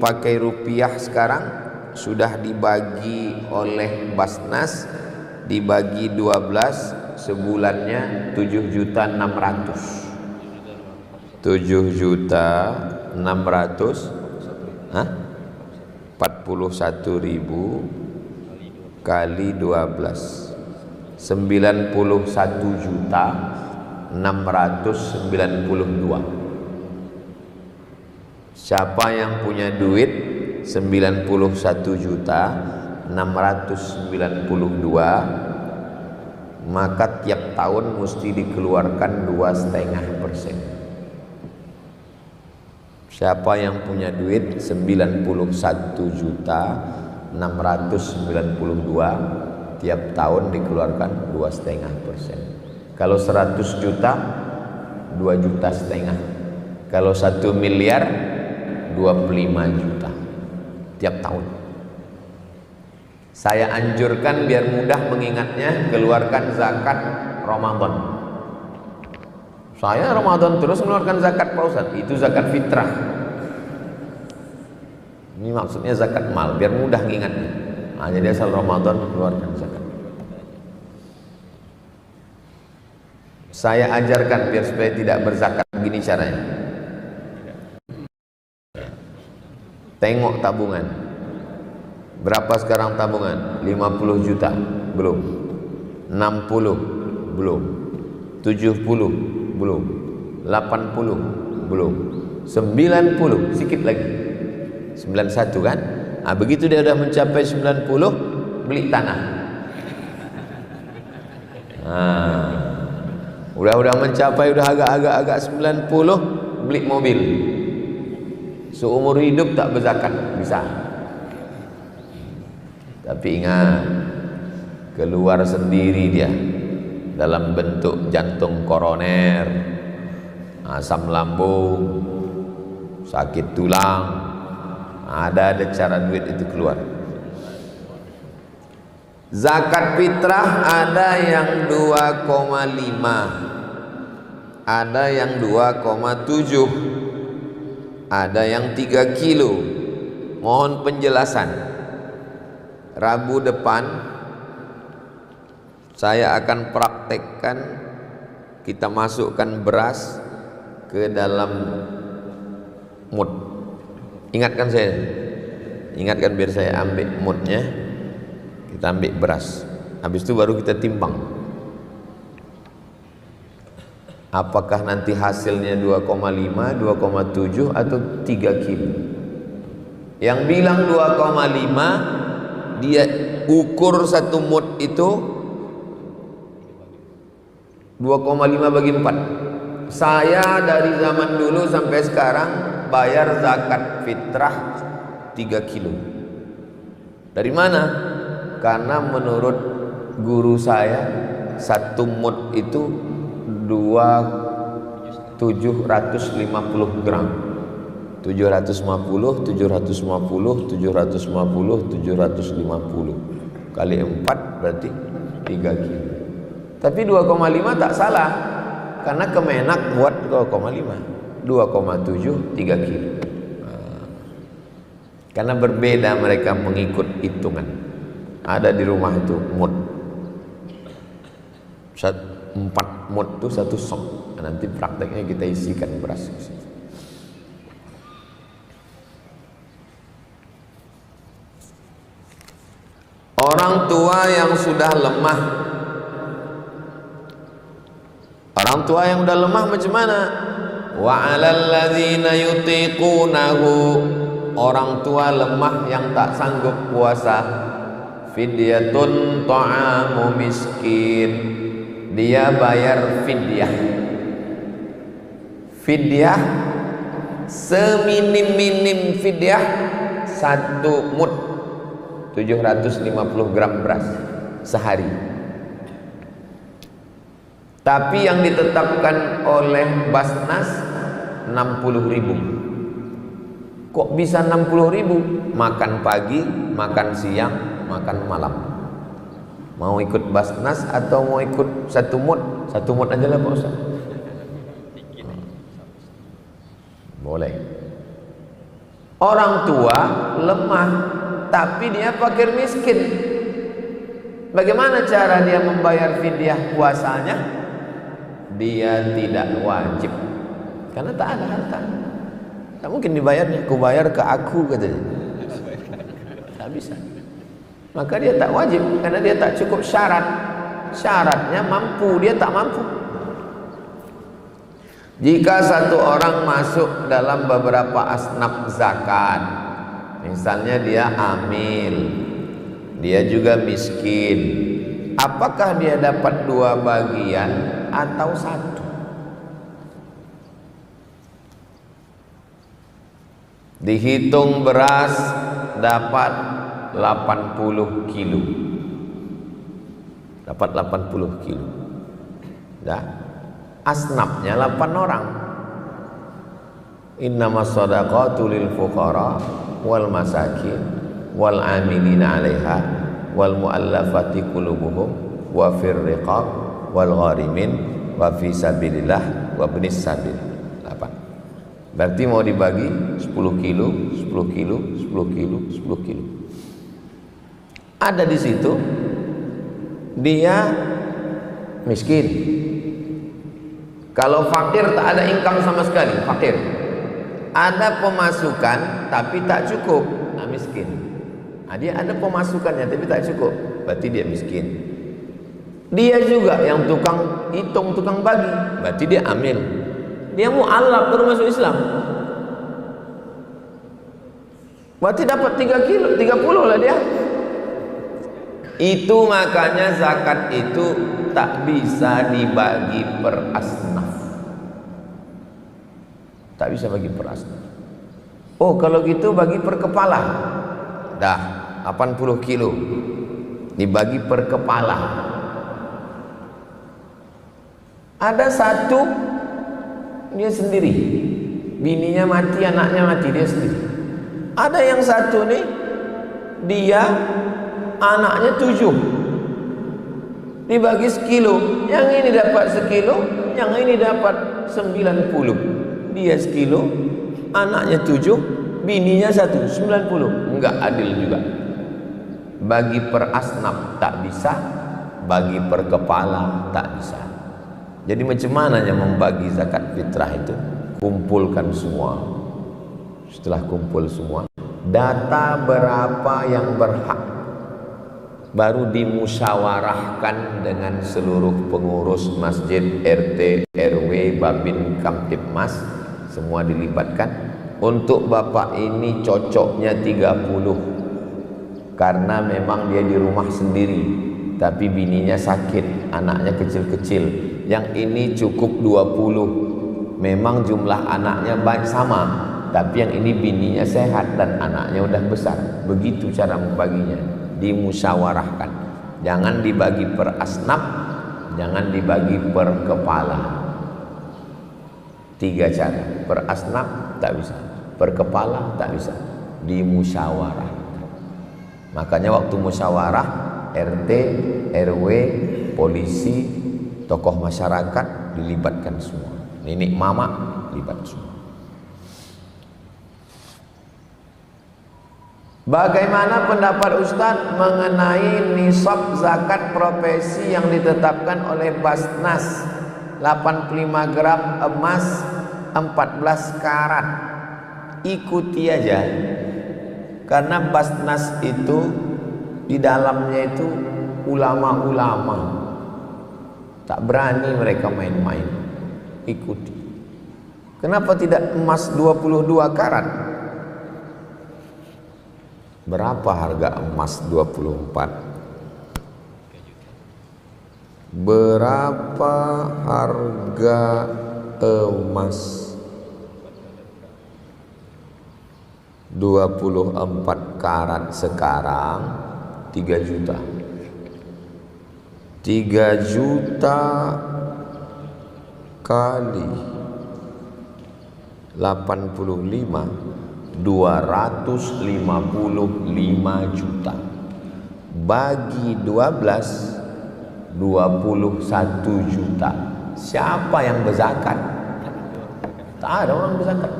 pakai rupiah sekarang, sudah dibagi oleh Basnas, dibagi 12, sebulannya 7.600.000. 7.600.000, 41.000 kali 12, 91.692.000. Siapa yang punya duit 91.692.000, maka tiap tahun mesti dikeluarkan 2,5%. Siapa yang punya duit 91.692.000, tiap tahun dikeluarkan 2,5%. Kalau 100 juta, 2,5 juta. Kalau 1 miliar, 25 juta tiap tahun. Saya anjurkan biar mudah mengingatnya, keluarkan zakat Ramadan. Saya Ramadan terus mengeluarkan zakat, Pak Ustaz. Itu zakat fitrah. Ini maksudnya zakat mal, biar mudah mengingatnya. Nah, jadi asal Ramadan mengeluarkan zakat. Saya ajarkan biar supaya tidak berzakat, begini caranya. Tengok tabungan. Berapa sekarang tabungan? 50 juta? Belum. 60? Belum. 70? Belum. 80? Belum. 90? Sikit lagi. 91 kan? Nah, begitu dia sudah mencapai 90, beli tanah. Nah, udah mencapai, udah agak 90, beli mobil. Seumur hidup tak berzakat, bisa. Tapi ingat, keluar sendiri dia dalam bentuk jantung koroner, asam lambung, sakit tulang, ada cara duit itu keluar. Zakat fitrah ada yang 2,5, ada yang 2,7, ada yang 3 kilo. Mohon penjelasan. Rabu depan saya akan praktekkan, kita masukkan beras ke dalam mud. Ingatkan saya, ingatkan biar saya ambil mudnya. Kita ambil beras, habis itu baru kita timbang. Apakah nanti hasilnya 2,5, 2,7 atau 3 kilo? Yang bilang 2,5, dia ukur satu mud itu 2,5 bagi 4. Saya dari zaman dulu sampai sekarang bayar zakat fitrah 3 kilo. Dari mana? Karena menurut guru saya, satu mud itu 750 gram. 750, 750, 750, 750 kali 4 berarti 3 kilo. Tapi 2,5 tak salah, karena Kemenak buat 2,5, 2,7, 3 kilo. Karena berbeda mereka mengikut hitungan. Ada di rumah itu mud, 4 mud itu 1 sok. Nanti prakteknya kita isikan beras. Orang tua yang sudah lemah, orang tua yang udah lemah macam mana? Wa 'alal ladzina yutiqunahu, orang tua lemah yang tak sanggup puasa, fidyatun ta'amu miskin, dia bayar fidyah. Fidyah seminim-minim fidyah 1 mud 750 gram beras sehari. Tapi yang ditetapkan oleh Basnas 60.000. Kok bisa 60.000? Makan pagi, makan siang, makan malam. Mau ikut Basnas atau mau ikut 1 mud? 1 mud aja lah Pak Ustaz. Boleh. Orang tua lemah, tapi dia fakir miskin. Bagaimana cara dia membayar fidyah puasanya? Dia tidak wajib karena tak ada harta. Tak mungkin dibayarnya. Aku bayar ke aku katanya. Tak bisa. Maka dia tak wajib karena dia tak cukup syarat. Syaratnya mampu, dia tak mampu. Jika satu orang masuk dalam beberapa asnaf zakat, misalnya dia amil, dia juga miskin, apakah dia dapat 2 bagian atau 1? Dihitung beras dapat 80 kilo. Dapat 80 kilo. Dah. Asnafnya 8 orang. Innamas shadaqatu lil fuqara wal masakin wal amilina 'alaiha wal muallafati qulubuhum wa fir riqab wal gharimin wa fi sabilillah wa ibnis sabil. 8. Berarti mau dibagi 10 kilo, 10 kilo, 10 kilo, 10 kilo. Ada di situ dia miskin. Kalau fakir tak ada income sama sekali, fakir. Ada pemasukan tapi tak cukup, miskin. Nah, dia ada pemasukannya tapi tak cukup, berarti dia miskin. Dia juga yang tukang hitung, tukang bagi, berarti dia amil. Dia mu'allaf baru masuk Islam, berarti dapat 3 kilo, 30 lah dia. Itu makanya zakat itu tak bisa dibagi per asnaf. Tak bisa bagi per asnaf. Oh, kalau gitu bagi per kepala. Dah 80 kilo dibagi per kepala. Ada satu dia sendiri, bininya mati, anaknya mati, dia sendiri. Ada yang satu nih, dia anaknya 7, dibagi sekilo, yang ini dapat sekilo, yang ini dapat 90. Dia sekilo, anaknya 7, bininya 1, 90. Enggak adil juga. Bagi per asnaf tak bisa, bagi per kepala tak bisa. Jadi macam mana yang membagi zakat fitrah itu? Kumpulkan semua. Setelah kumpul semua, data berapa yang berhak, baru dimusyawarahkan dengan seluruh pengurus masjid, RT, RW, Babin Kamtibmas, semua dilibatkan. Untuk bapak ini cocoknya 30 karena memang dia di rumah sendiri, tapi bininya sakit, anaknya kecil-kecil. Yang ini cukup 20, memang jumlah anaknya banyak sama, tapi yang ini bininya sehat dan anaknya udah besar. Begitu cara membaginya, dimusyawarahkan. Jangan dibagi per asnaf, jangan dibagi per kepala. 3 cara. Per asnaf tak bisa, per kepala tak bisa, dimusyawarahkan. Makanya waktu musyawarah, RT, RW, polisi, tokoh masyarakat dilibatkan semua. Nenek mama libat semua. Bagaimana pendapat Ustadz mengenai nisab zakat profesi yang ditetapkan oleh Basnas 85 gram emas 14 karat? Ikuti aja, karena Basnas itu di dalamnya itu ulama-ulama, tak berani mereka main-main. Ikuti. Kenapa tidak emas 22 karat? Berapa harga emas 24? Berapa harga emas 24 karat sekarang 3 juta. 3 juta kali 85, 255 juta. Bagi 12, 21 juta. Siapa yang berzakat? Tak ada orang berzakat.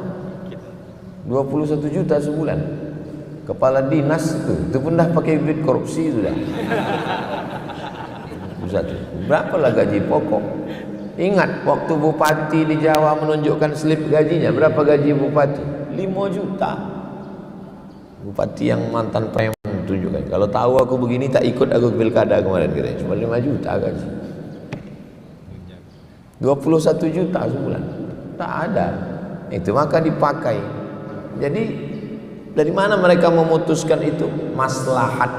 21 juta sebulan. Kepala dinas itu pun dah pakai duit korupsi sudah. Berapa gaji pokok? Ingat waktu bupati di Jawa menunjukkan slip gajinya, berapa gaji bupati? 5 juta. Bupati yang mantan preman tunjukkan. Kalau tahu aku begini tak ikut aku ke pilkada kemarin katanya. Cuma 5 juta gaji. 21 juta sebulan. Tak ada. Itu maka dipakai. Jadi dari mana mereka memutuskan itu? Maslahat.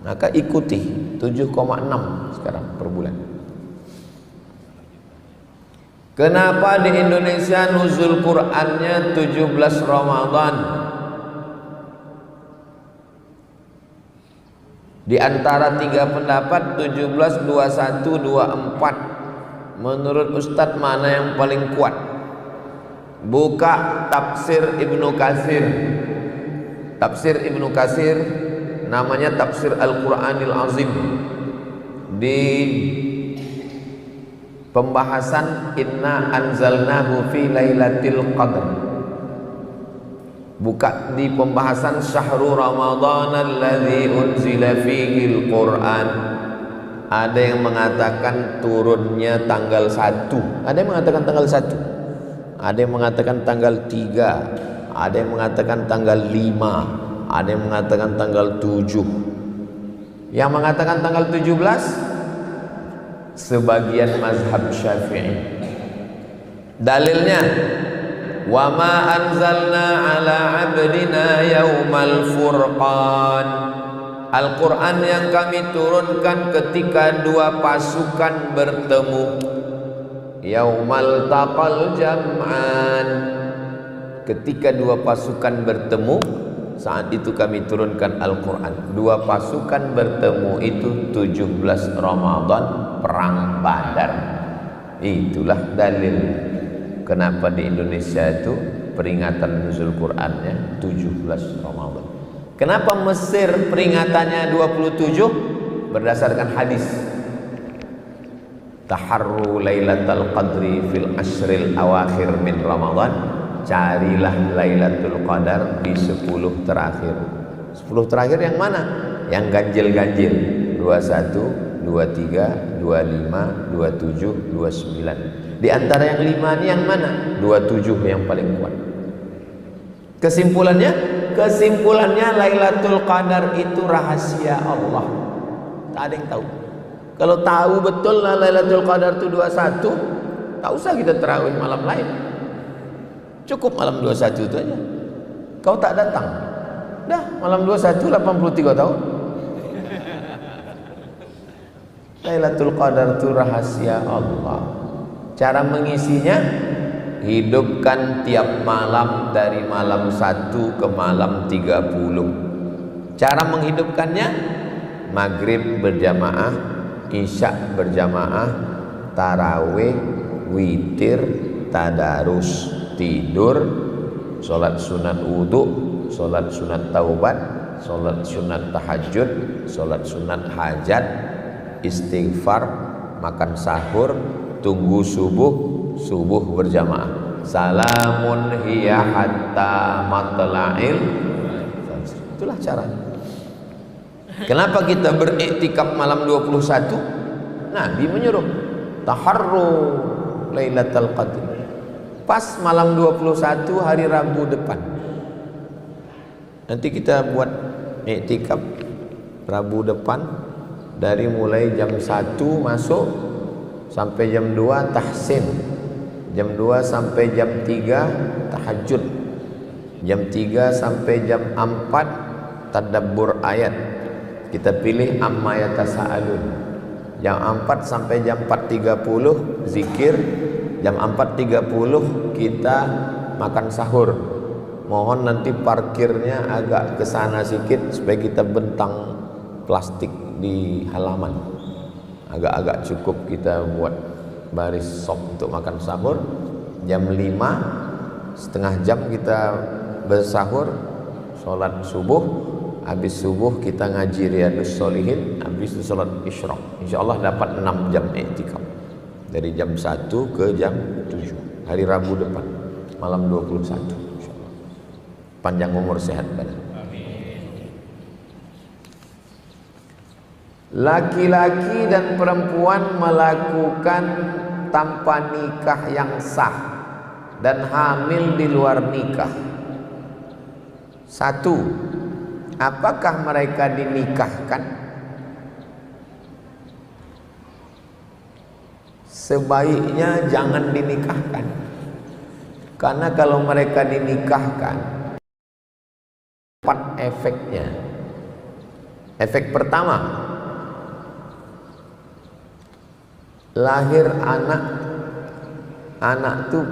Maka ikuti 7,6 sekarang per bulan. Kenapa di Indonesia nuzul Qur'annya 17 Ramadan? Di antara 3 pendapat 17, 21, 24. Menurut Ustadz mana yang paling kuat? Buka tafsir Ibnu Katsir. Tafsir Ibnu Katsir namanya Tafsir Al-Qur'anil Azim. Di pembahasan Inna anzalnahu fi lailatul qadr. Buka di pembahasan Syahrul Ramadan alladzi unzila fihi al-Qur'an. Ada yang mengatakan turunnya tanggal 1, ada yang mengatakan tanggal 1, ada yang mengatakan tanggal 3, ada yang mengatakan tanggal 5, ada yang mengatakan tanggal 7. Yang mengatakan tanggal 17 sebagian mazhab Syafi'i. Dalilnya wa ma anzalna ala abdina yaumal furqan. Al-Quran yang kami turunkan ketika 2 pasukan bertemu. Yaumal taqal jam'an. Ketika 2 pasukan bertemu, saat itu kami turunkan Al-Quran. 2 pasukan bertemu itu 17 Ramadan, perang Badar. Itulah dalil kenapa di Indonesia itu peringatan nuzul Qurannya 17 Ramadan. Kenapa Mesir peringatannya 27? Berdasarkan hadis. Taharru lailatul qadri fil ashril awakhir min Ramadan. Carilah Lailatul Qadar di 10 terakhir. 10 terakhir yang mana? Yang ganjil-ganjil. 21, 23, 25, 27, 29. Di antara yang 5 ini yang mana? 27 yang paling kuat. Kesimpulannya Lailatul Qadar itu rahasia Allah. Tak ada yang tahu. Kalau tahu betul Lailatul Qadar itu 21, tak usah kita tarawih malam lain. Cukup malam 21 itu aja. Kau tak datang, dah malam 21 83 tahun. Lailatul Qadar itu rahasia Allah. Cara mengisinya, hidupkan tiap malam dari malam 1 ke malam 30. Cara menghidupkannya, maghrib berjamaah, isya berjamaah, tarawih, witir, tadarus, tidur, sholat sunat wudhu, sholat sunat taubat, sholat sunat tahajud, sholat sunat hajat, istighfar, makan sahur, tunggu subuh berjamaah. Salamun hiya hatta matla'il fajr. Itulah caranya. Kenapa kita beriktikaf malam 21? Nabi menyuruh taharru lailatul qadr. Pas malam 21 hari Rabu depan. Nanti kita buat iktikaf Rabu depan dari mulai jam 1 masuk sampai jam 2 tahsin. Jam 2 sampai jam 3 tahajud. Jam 3 sampai jam 4 tadabbur ayat. Kita pilih amma yatasaalun. Jam 4 sampai jam 4.30 zikir. Jam 4.30 kita makan sahur. Mohon nanti parkirnya agak ke sana sedikit supaya kita bentang plastik di halaman. Agak-agak cukup kita buat baris sop untuk makan sahur. Jam 5, setengah jam kita bersahur, sholat subuh. Habis subuh kita ngaji Riyadhus Shalihin, habis itu sholat isyraq. InsyaAllah dapat 6 jam iktikaf. Dari jam 1 ke jam 7 hari Rabu depan, malam 21, insyaAllah. Panjang umur, sehat badan. Laki-laki dan perempuan melakukan tanpa nikah yang sah dan hamil di luar nikah. 1. Apakah mereka dinikahkan? Sebaiknya jangan dinikahkan. Karena kalau mereka dinikahkan, 4 efeknya. Efek pertama, lahir anak tuh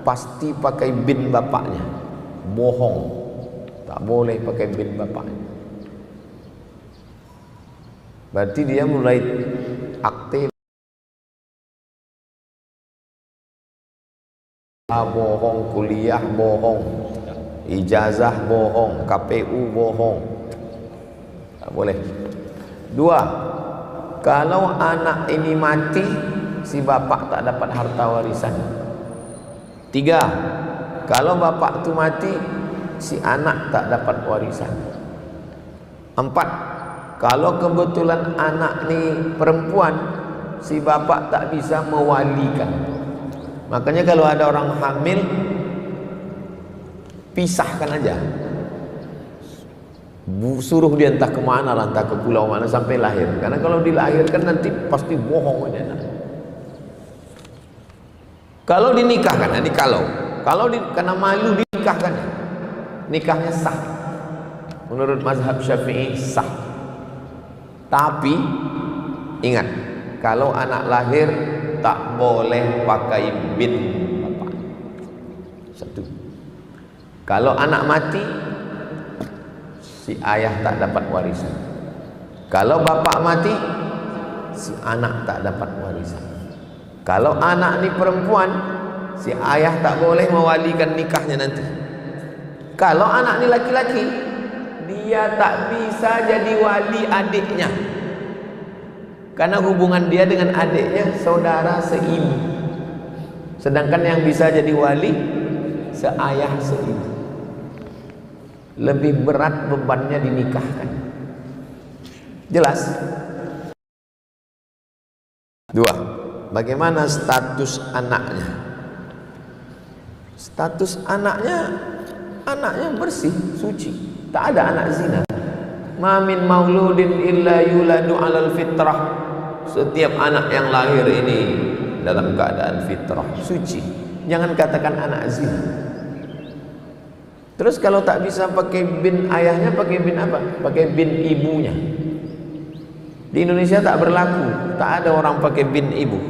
pasti pakai bin bapaknya. Bohong, tak boleh pakai bin bapaknya. Berarti dia mulai aktif. Bohong, kuliah bohong, ijazah bohong, KPU bohong, tak boleh. 2. Kalau anak ini mati, si bapak tak dapat harta warisan. 3. Kalau bapak tu mati, si anak tak dapat warisan. 4. Kalau kebetulan anak ni perempuan, si bapak tak bisa mewalikan. Makanya kalau ada orang hamil, pisahkan aja, suruh dia entah kemana lah, entah ke pulau mana sampai lahir. Karena kalau dilahirkan nanti pasti bohong aja. Kalau dinikahkan, ini kalau karena malu dinikahkan, nikahnya sah. Menurut mazhab Syafi'i sah. Tapi ingat, kalau anak lahir tak boleh pakai bin bapak. 1. Kalau anak mati, si ayah tak dapat warisan. Kalau bapak mati, si anak tak dapat warisan. Kalau anak ni perempuan, si ayah tak boleh mewalikan nikahnya nanti. Kalau anak ni laki-laki, dia tak bisa jadi wali adiknya. Karena hubungan dia dengan adiknya saudara seibu. Sedangkan yang bisa jadi wali seayah seibu. Lebih berat bebannya dinikahkan. Jelas? 2. Bagaimana status anaknya? Status anaknya bersih, suci. Tak ada anak zina. Ma min mauludin illa yuladu 'alal fitrah. Setiap anak yang lahir ini dalam keadaan fitrah, suci. Jangan katakan anak zina. Terus kalau tak bisa pakai bin ayahnya, pakai bin apa? Pakai bin ibunya. Di Indonesia tak berlaku, tak ada orang pakai bin ibu.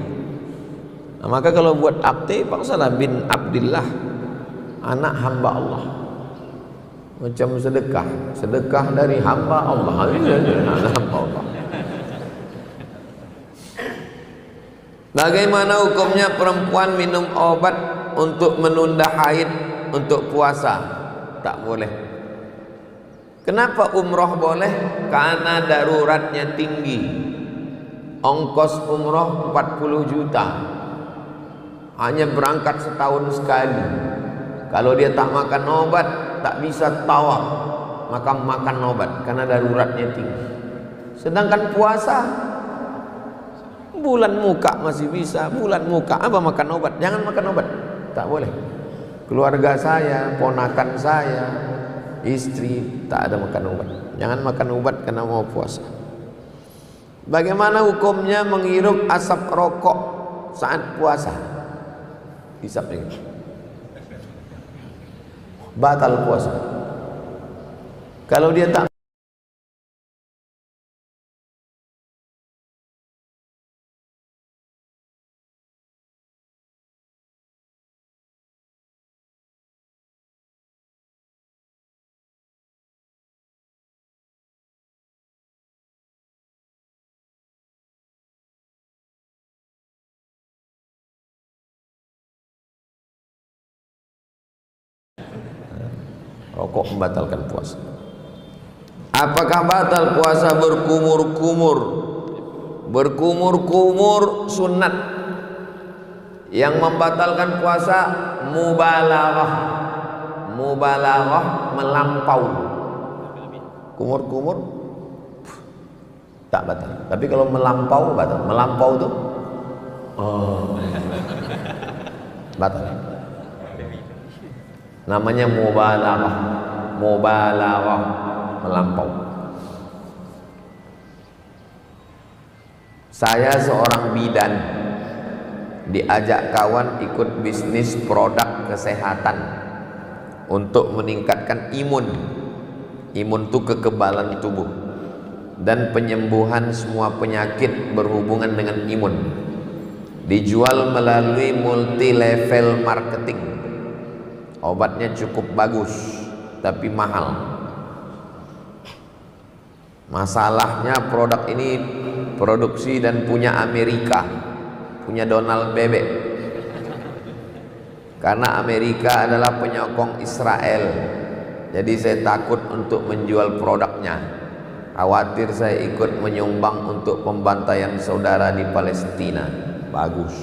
Nah, maka kalau buat akte, paksalah bin Abdillah, anak hamba Allah. Macam sedekah dari hamba Allah. Hamba Allah. Bagaimana hukumnya perempuan minum obat untuk menunda haid untuk puasa? Tak boleh. Kenapa umroh boleh? Karena daruratnya tinggi. Ongkos umroh 40 juta. Hanya berangkat setahun sekali. Kalau dia tak makan obat, tak bisa tawaf, maka makan obat karena daruratnya tinggi. Sedangkan puasa, bulan muka masih bisa, bulan muka apa makan obat? Jangan makan obat, tak boleh. Keluarga saya, ponakan saya, istri tak ada makan obat. Jangan makan obat karena mau puasa. Bagaimana hukumnya menghirup asap rokok saat puasa? Hisapnya batal puasa. Kalau dia tak Rokok membatalkan puasa. Apakah batal puasa berkumur-kumur? Berkumur-kumur sunat. Yang membatalkan puasa mubalaghah. Mubalaghah melampau. Kumur-kumur tak batal. Tapi kalau melampau batal. Melampau tuh batal. Namanya mubalaghah. Mubalaghah melampau. Saya seorang bidan, diajak kawan ikut bisnis produk kesehatan untuk meningkatkan imun. Imun itu kekebalan tubuh dan penyembuhan semua penyakit berhubungan dengan imun. Dijual melalui multi level marketing. Obatnya cukup bagus tapi mahal. Masalahnya produk ini produksi dan punya Amerika, punya Donald Bebek. Karena Amerika adalah penyokong Israel, jadi saya takut untuk menjual produknya. Khawatir saya ikut menyumbang untuk pembantaian saudara di Palestina. Bagus,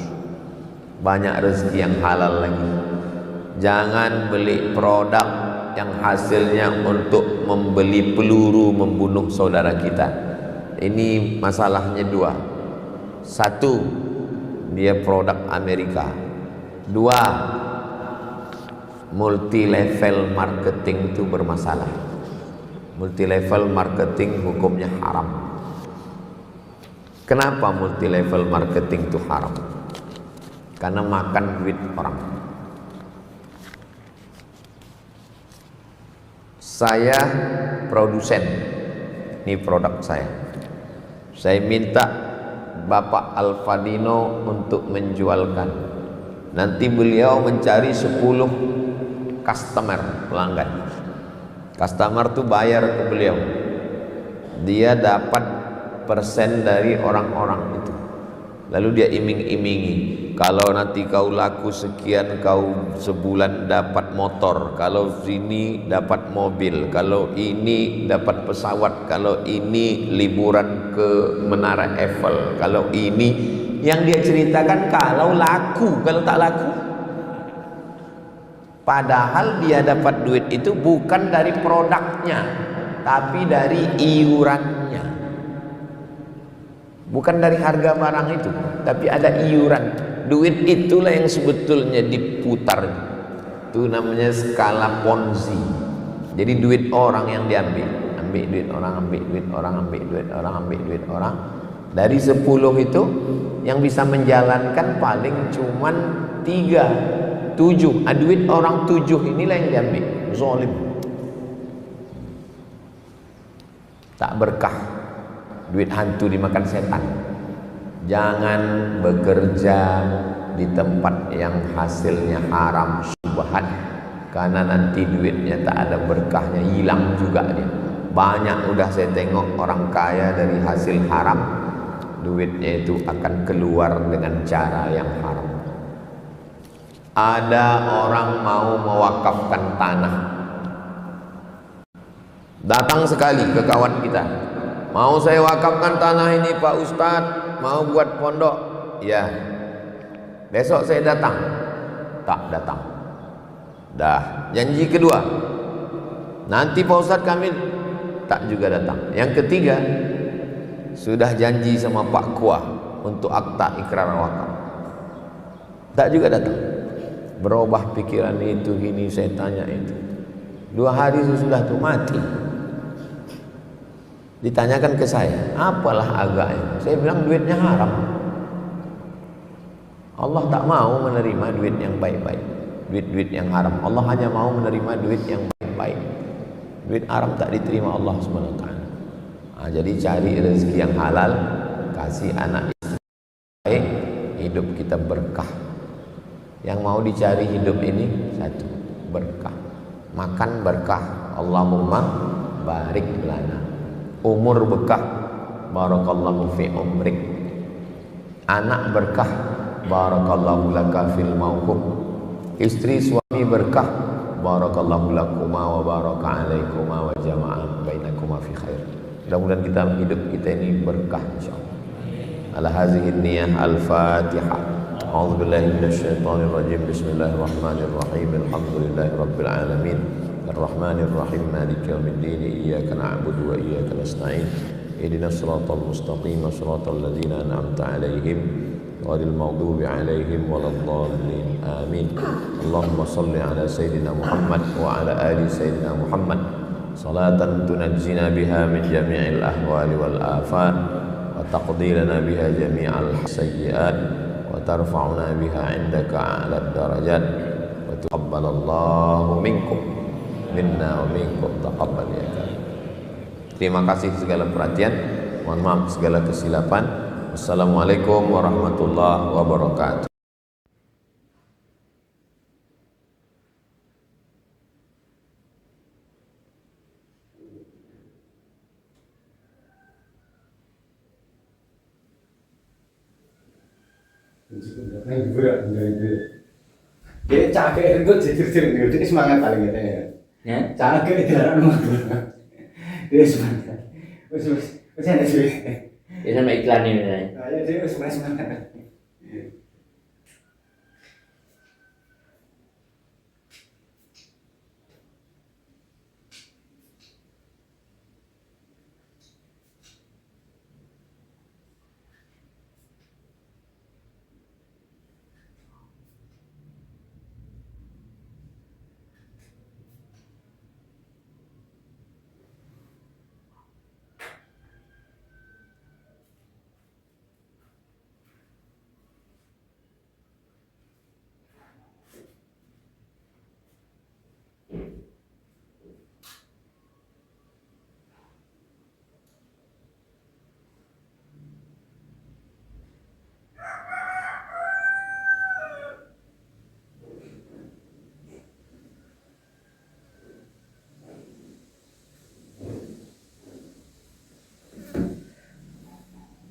banyak rezeki yang halal lagi. Jangan beli produk yang hasilnya untuk membeli peluru membunuh saudara kita. Ini masalahnya dua. Satu, dia produk Amerika. Dua, multi level marketing itu bermasalah. Multi level marketing hukumnya haram. Kenapa multi level marketing itu haram? Karena makan duit orang. Saya produsen, ini produk saya. Saya minta Bapak Alfadino untuk menjualkan. Nanti beliau mencari 10 customer, pelanggan. Customer tuh bayar ke beliau. Dia dapat persen dari orang-orang itu. Lalu dia iming-imingi, kalau nanti kau laku sekian, kau sebulan dapat motor, kalau sini dapat mobil, kalau ini dapat pesawat, kalau ini liburan ke Menara Eiffel, kalau ini yang dia ceritakan kalau laku, kalau tak laku. Padahal dia dapat duit itu bukan dari produknya, tapi dari iurannya. Bukan dari harga barang itu, tapi ada iuran. Duit itulah yang sebetulnya diputar. Itu namanya skala Ponzi. Jadi duit orang yang diambil, ambil duit orang, ambil duit orang, ambil duit orang, ambil duit orang. Dari 10 itu yang bisa menjalankan paling cuman 3, 7. Duit orang 7 inilah yang diambil. Zalim. Tak berkah. Duit hantu dimakan setan. Jangan bekerja di tempat yang hasilnya haram syubhat, karena nanti duitnya tak ada berkahnya, hilang juga dia. Banyak udah saya tengok orang kaya dari hasil haram, duitnya itu akan keluar dengan cara yang haram. Ada orang mau mewakafkan tanah, datang sekali ke kawan kita, mau saya wakafkan tanah ini Pak Ustadz, mau buat pondok. Ya, besok saya datang. Tak datang. Dah, janji kedua, nanti Pak Ustadz kami tak juga datang. Yang ketiga, sudah janji sama Pak Kuah untuk akta ikrar wakaf, tak juga datang. Berubah pikiran itu gini, saya tanya itu. 2 hari sudah tuh mati. Ditanyakan ke saya, apalah agaknya? Saya bilang duitnya haram. Allah tak mau menerima duit yang baik-baik, duit-duit yang haram. Allah hanya mau menerima duit yang baik-baik. Duit haram tak diterima Allah SWT. Jadi cari rezeki yang halal, kasih anak istri baik, hidup kita berkah. Yang mau dicari hidup ini satu, berkah. Makan berkah, Allahumma barik lana. Umur berkah, barakallahu fi umrik. Anak berkah, barakallahu laka fil mauhub. Istri suami berkah, Barakallahu lakuma wa baraka alaikuma wa jama'a bainakuma fi khair. Mudah-mudahan hidup kita ini berkah insyaallah. Ala hadhihi niyyah al-Fatihah. A'udzu billahi minasyaitonir rajim. Bismillahirrahmanirrahim. Alhamdulillahi rabbil alamin. Arrahmanir rahim. Maliki yaumiddin. Iyyaka na'budu wa iyyaka nasta'in. Ihdinas siratal mustaqim. Shiratal ladzina an'amta 'alaihim ghairil maghdubi 'alaihim waladdallin. Amin. Allahumma shalli ala sayyidina Muhammad wa ala ali sayyidina Muhammad. Salatan tunajjina biha min jami'il ahwali wal afat wa taqdi lana biha jami'al sayyi'at wa tarfa'una biha 'indaka 'alad darajat wa taqabbalallahu minkum minna wa minkum taqabbal ya karim. Terima kasih segala perhatian, mohon maaf segala kesilapan. Wassalamualaikum warahmatullahi wabarakatuh. Dia cakek itu jadi dia semangat paling gitu ya. Ya, cakek itu orang rumah. Dia semangat. Wes ada sih. Ya sama iklan ini. Ya dia semangat.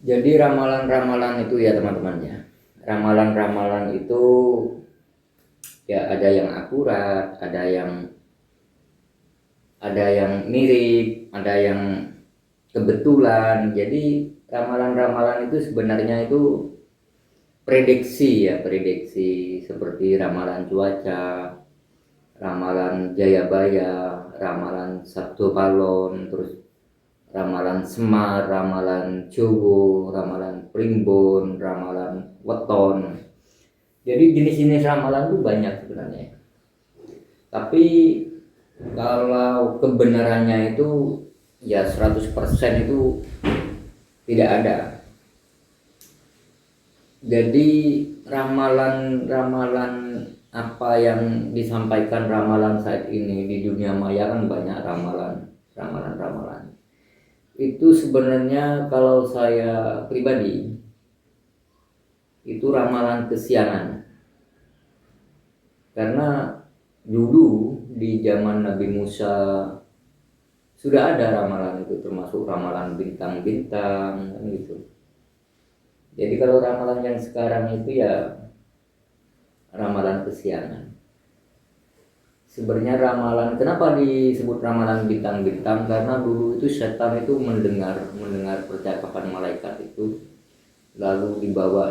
Jadi ramalan-ramalan itu ya teman-teman ya. Ramalan-ramalan itu ya ada yang akurat, ada yang mirip, ada yang kebetulan. Jadi ramalan-ramalan itu sebenarnya itu prediksi ya, prediksi seperti ramalan cuaca, ramalan Jayabaya, ramalan Sabtu Palon, terus ramalan Semar, ramalan Jowo, ramalan Primbon, ramalan Weton. Jadi jenis-jenis ramalan itu banyak sebenarnya. Tapi kalau kebenarannya itu ya 100% itu tidak ada. Jadi ramalan-ramalan apa yang disampaikan ramalan saat ini di dunia maya kan banyak ramalan. Itu sebenarnya kalau saya pribadi itu ramalan kesiangan. Karena dulu di zaman Nabi Musa sudah ada ramalan itu, termasuk ramalan bintang-bintang gitu. Jadi kalau ramalan yang sekarang itu ya ramalan kesiangan. Sebenarnya ramalan, kenapa disebut ramalan bintang-bintang? Karena dulu itu setan itu mendengar percakapan malaikat itu, lalu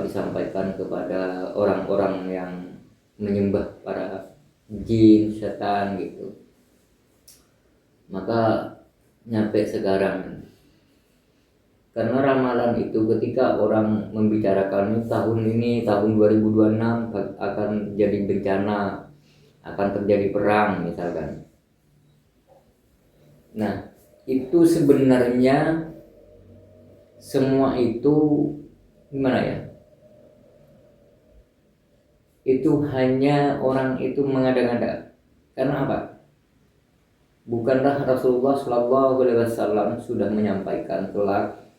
disampaikan kepada orang-orang yang menyembah para jin, setan gitu. Maka nyampe sekarang. Karena ramalan itu ketika orang membicarakan tahun ini, tahun 2026 akan jadi bencana, akan terjadi perang misalkan. Nah, itu sebenarnya semua itu gimana ya? Itu hanya orang itu mengada-ngada. Karena apa? Bukankah Rasulullah SAW sudah menyampaikan kelak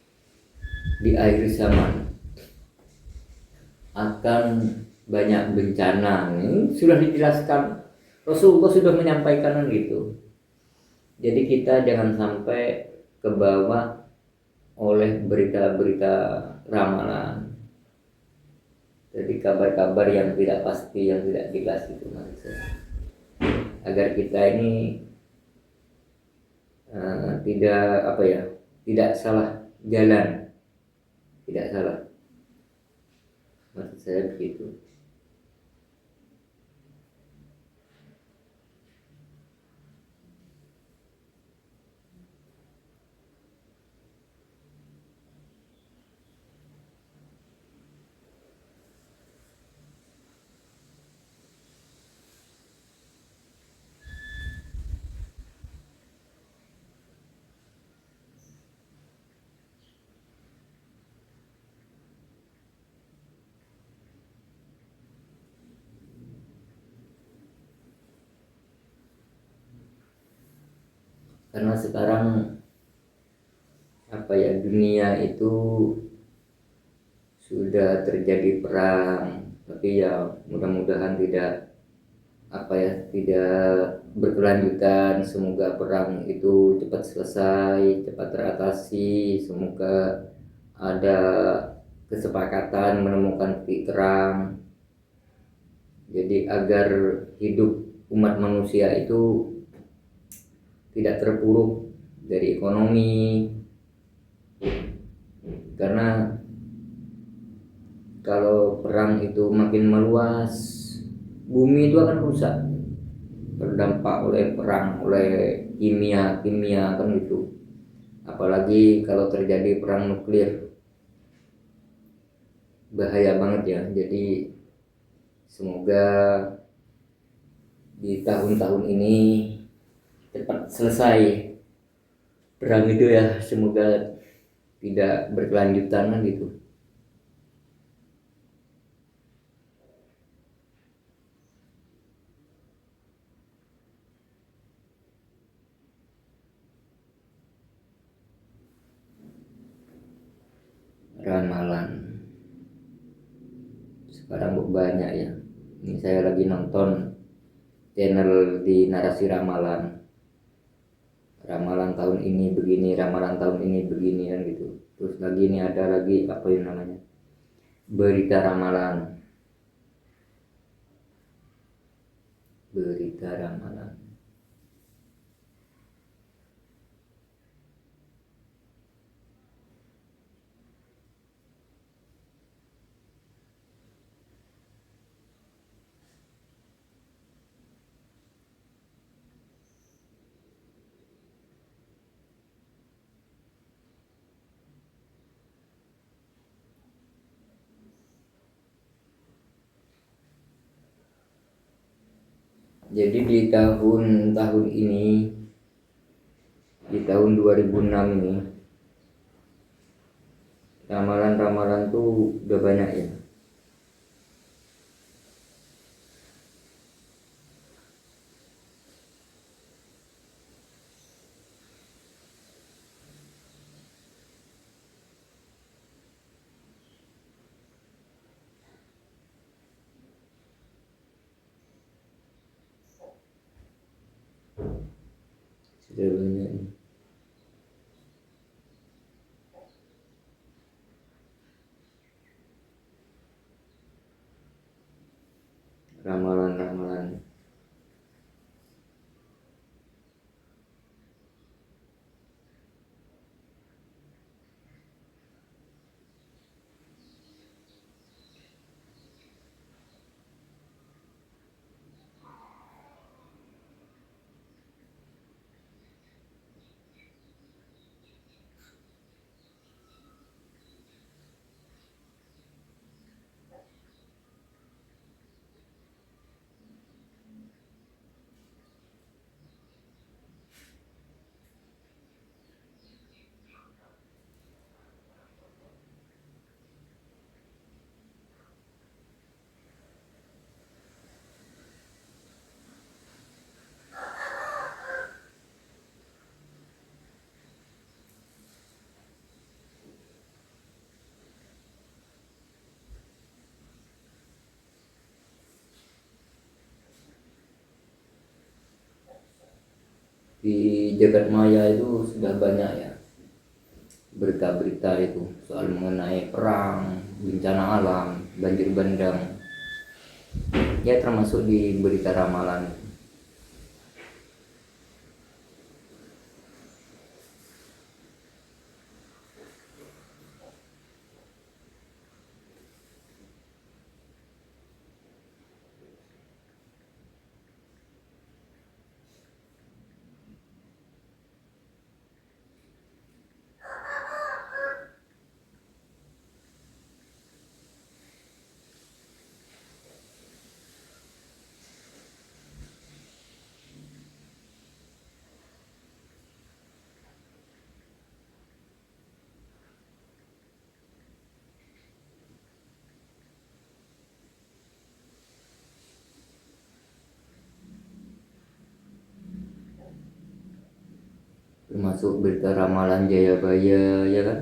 di akhir zaman akan banyak bencana. Ini sudah dijelaskan, Rasulullah sudah menyampaikan gitu. Jadi kita jangan sampai kebawa oleh berita-berita ramalan. Jadi kabar-kabar yang tidak pasti, yang tidak jelas itu maksud saya. agar kita ini tidak tidak salah jalan, tidak salah, maksud saya begitu. Karena sekarang dunia itu sudah terjadi perang, tapi ya mudah-mudahan tidak tidak berkelanjutan. Semoga perang itu cepat selesai, cepat teratasi. Semoga ada kesepakatan menemukan titik terang. Jadi agar hidup umat manusia itu tidak terpuruk dari ekonomi, karena kalau perang itu makin meluas, bumi itu akan rusak, terdampak oleh perang, oleh kimia kan gitu. Apalagi kalau terjadi perang nuklir, bahaya banget ya. Jadi semoga di tahun-tahun ini cepat selesai perang itu ya, semoga tidak berkelanjutan kan gitu. Ramalan sekarang banyak ya. Ini saya lagi nonton channel di Narasi Ramalan. Ramalan tahun ini begini, ramalan tahun ini begini kan gitu. Terus lagi ini ada lagi apa yang namanya, berita ramalan. Jadi di tahun ini, di tahun 2006 ini, ramalan-ramalan tuh udah banyak ya. Sudah banyak ini. Ramalan-ramalan. Di jagat maya itu sudah banyak ya berita-berita itu soal mengenai perang, bencana alam, banjir bandang, ya termasuk di berita ramalan. termasuk berita ramalan Jayabaya ya kan.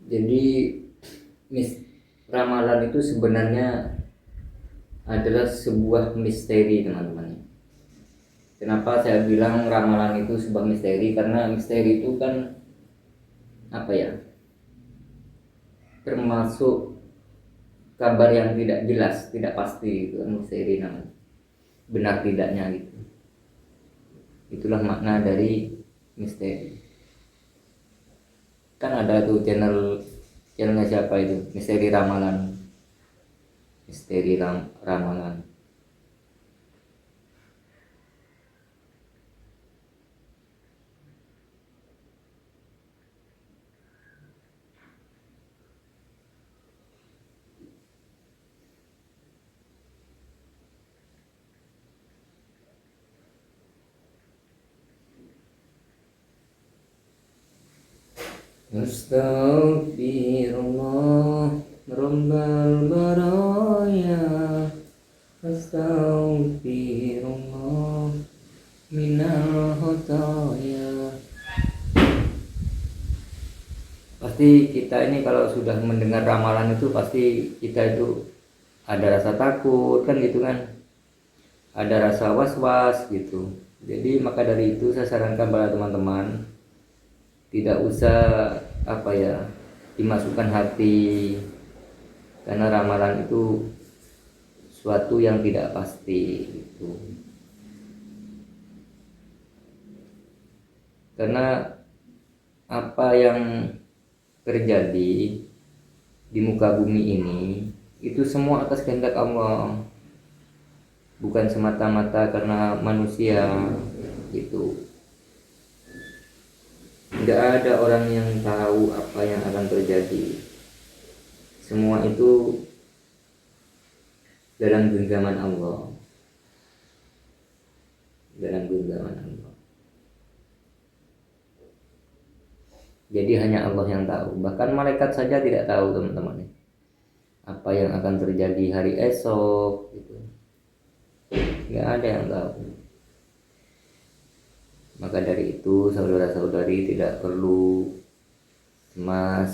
Jadi ramalan itu sebenarnya adalah sebuah misteri teman-teman. Kenapa saya bilang ramalan itu sebuah misteri? Karena misteri itu kan apa ya? Termasuk kabar yang tidak jelas, tidak pasti, itu kan misteri namanya. Benar tidaknya gitu. Itulah makna dari misteri. Kan ada tuh channelnya siapa itu, misteri ramalan, ramalan. Astaghfirullah Rabbal baraya, astaghfirullah minal khataya. Pasti kita ini kalau sudah mendengar ramalan itu pasti kita itu ada rasa takut kan gitu kan, ada rasa was-was gitu. Jadi maka dari itu saya sarankan pada teman-teman tidak usah apa ya dimasukkan hati, karena ramalan itu suatu yang tidak pasti gitu. Karena apa yang terjadi di muka bumi ini itu semua atas kehendak Allah, bukan semata-mata karena manusia gitu. Tidak ada orang yang tahu apa yang akan terjadi. Semua itu dalam genggaman Allah. Dalam genggaman Allah. Jadi hanya Allah yang tahu. Bahkan malaikat saja tidak tahu teman-teman, apa yang akan terjadi hari esok gitu. Tidak ada yang tahu. Maka dari itu saudara-saudari tidak perlu cemas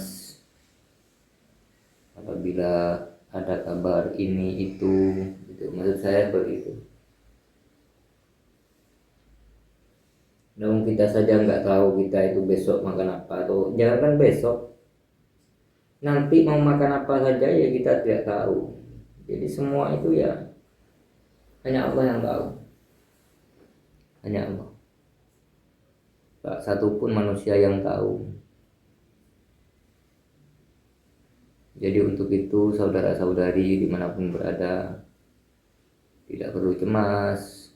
apabila ada kabar ini itu gitu. Maksud saya begitu. Namun kita saja nggak tahu kita itu besok makan apa, atau jangankan besok, nanti mau makan apa saja ya kita tidak tahu. Jadi semua itu ya hanya Allah yang tahu. Hanya Allah. Tak satu pun manusia yang tahu. Jadi untuk itu saudara-saudari dimanapun berada tidak perlu cemas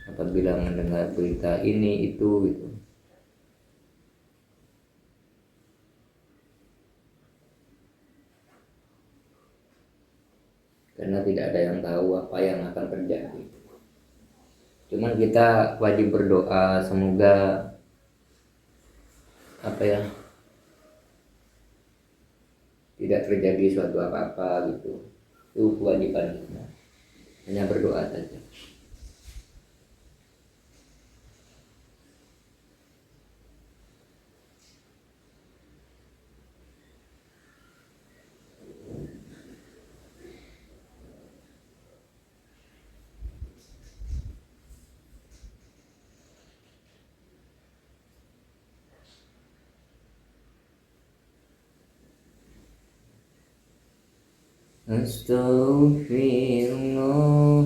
apabila mendengar berita ini itu gitu. Karena tidak ada yang tahu apa yang akan terjadi. Cuman kita wajib berdoa semoga tidak terjadi suatu apa-apa gitu. Itu kewajiban kita. Hanya berdoa saja. Astaghfirullah.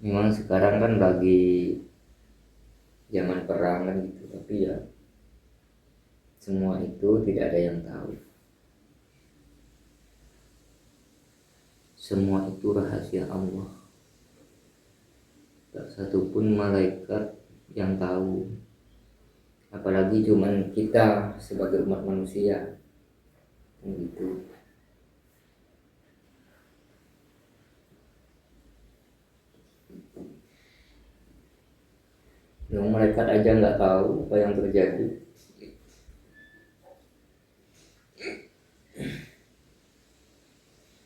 Memang sekarang kan lagi zaman perang kan gitu, tapi ya semua itu tidak ada yang tahu. Semua itu rahasia Allah. Tak satu pun malaikat yang tahu, apalagi cuman kita sebagai umat manusia gitu. Yang malaikat aja nggak tahu apa yang terjadi.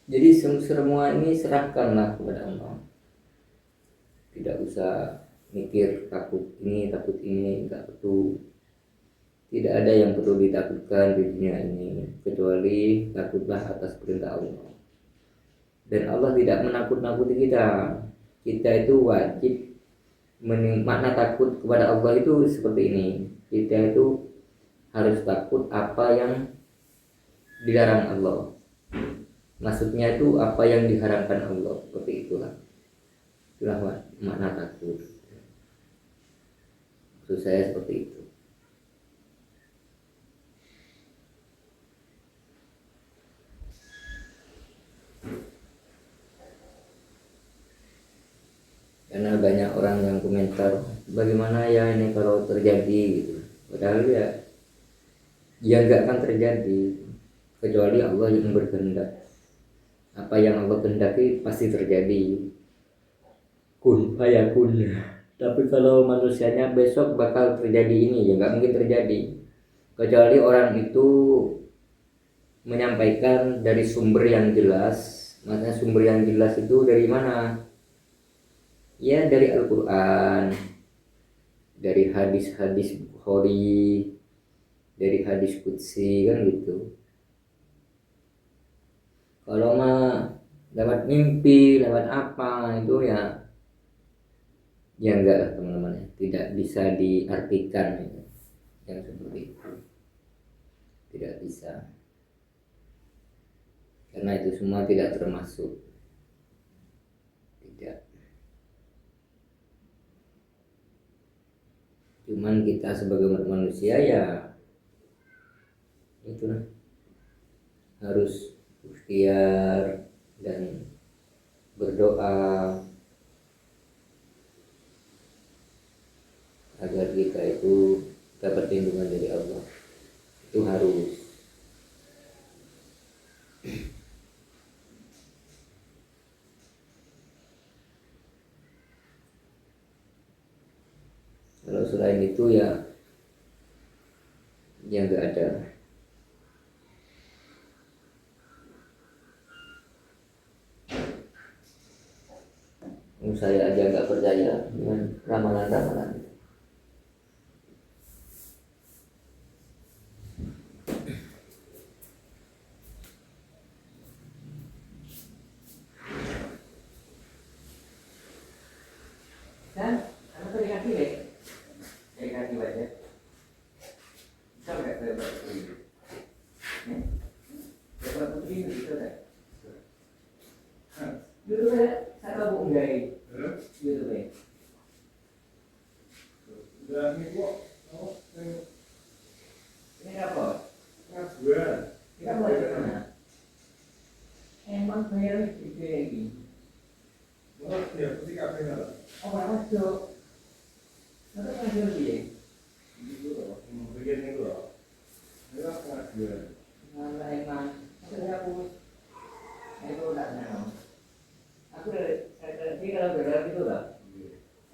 Jadi semua ini serahkanlah kepada Allah. Tidak usah mikir takut ini, enggak perlu. Tidak ada yang perlu ditakutkan di dunia ini kecuali takutlah atas perintah Allah. Dan Allah tidak menakut-nakuti kita. Kita itu wajib makna takut kepada Allah itu seperti ini. Kita itu harus takut apa yang dilarang Allah. Maksudnya itu apa yang diharamkan Allah, seperti itulah. Itulah makna takut. Maksud saya seperti itu. Karena banyak orang yang komentar, bagaimana ya ini kalau terjadi gitu. Padahal ya nggak akan terjadi kecuali Allah yang berkehendak. Apa yang Allah kehendaki pasti terjadi. Kun fayakun. Tapi kalau manusianya besok bakal terjadi ini, ya nggak mungkin terjadi. Kecuali orang itu menyampaikan dari sumber yang jelas. Maksudnya sumber yang jelas itu dari mana? Ya dari Al-Quran, dari hadis-hadis Bukhari, dari hadis Qudsi kan gitu. Kalau mah lewat mimpi, lewat apa itu ya enggak lah teman-teman, tidak bisa diartikan gitu. Yang seperti itu tidak bisa, karena itu semua tidak termasuk. Tidak. Cuman kita sebagai manusia ya itulah harus ikhtiar dan berdoa agar kita itu dapat perlindungan dari Allah. Itu harus. Kalau selain itu ya nggak ada. Saya aja nggak percaya dengan ramalan-ramalan. Dan apa tadi kaki deh? Kaki baca. Sampai ke batu ini. Ke batu ini bisa tak? Dulu Ini apa? Kita boleh ke mana? Emang bayar gede lagi. Oh, berapa tuh? Nanti bayar dia. Nggak emang. Maksudnya aku itu enggak tahu. Aku dari kalau beda gitu lah.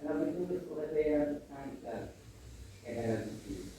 Kalau itu sudah saya angkat. Kayak gitu.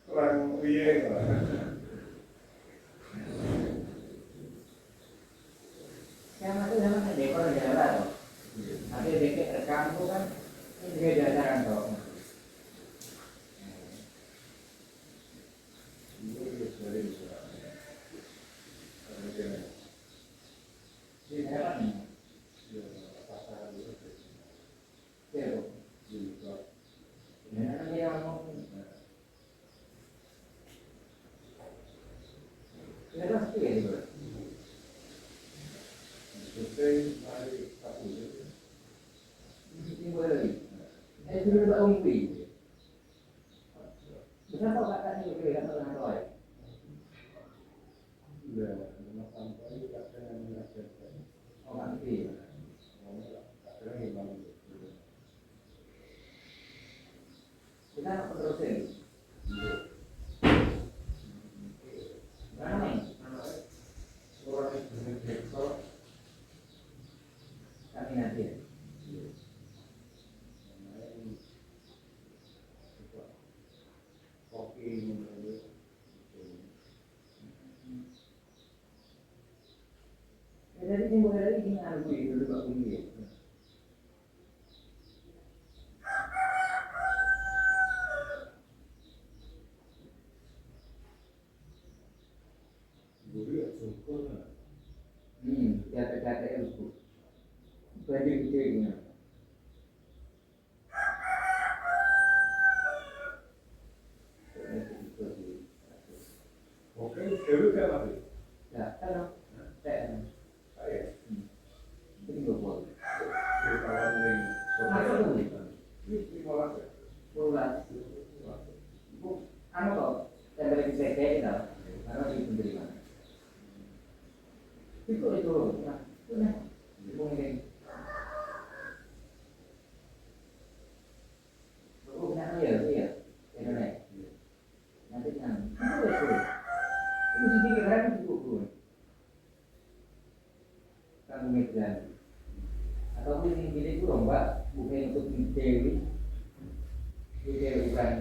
Kurang piye kok. Yang itu zaman dekor jalan tuh. Nanti deket rekam tuh kan ini juga jalan tuh. Di jalan nih. mimpi. Bisa kok kakak ini juga kan orang roy. Iya, memang sampai kakak yang mengajarkan. Oh mimpi. Kakak memang. Kita terusin. Mana nih? Orang yang bersektor. Kami nanti. Kopi menurut. Jadi timbul dari ini aku dulu Pak Bumi. Guru ya syukur lah. Kata-kata itu. Banyak gede. Oke, dulu kan apa? Ya, kalau saya Saya. ini gue buat. Dari kawan yang. Masuk dulu. Ini malah. Bulan. Bu, anu kok, saya beri saya kayak gitu. Karena di penerimaan. Itu, nah, ibu ini. Bu, kenapa ya, iya, Indonesia. Nanti kan, itu sendiri kan itu bu. Kamu megang. Atau ini pilih itu dong, Mbak, bukan untuk Dewi. Dewi bukan.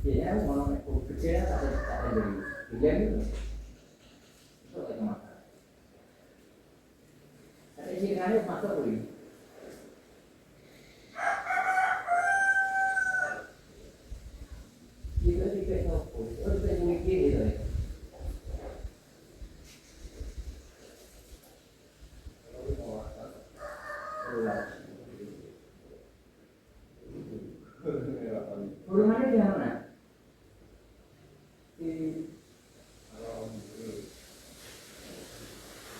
Iya, mau kecil tak ada dari. Dia itu. Itu itu masalah. Tapi sih kan itu masalah boleh. Itu juga nopo. Itu saya mikir gitu. Rumahnya di mana? Di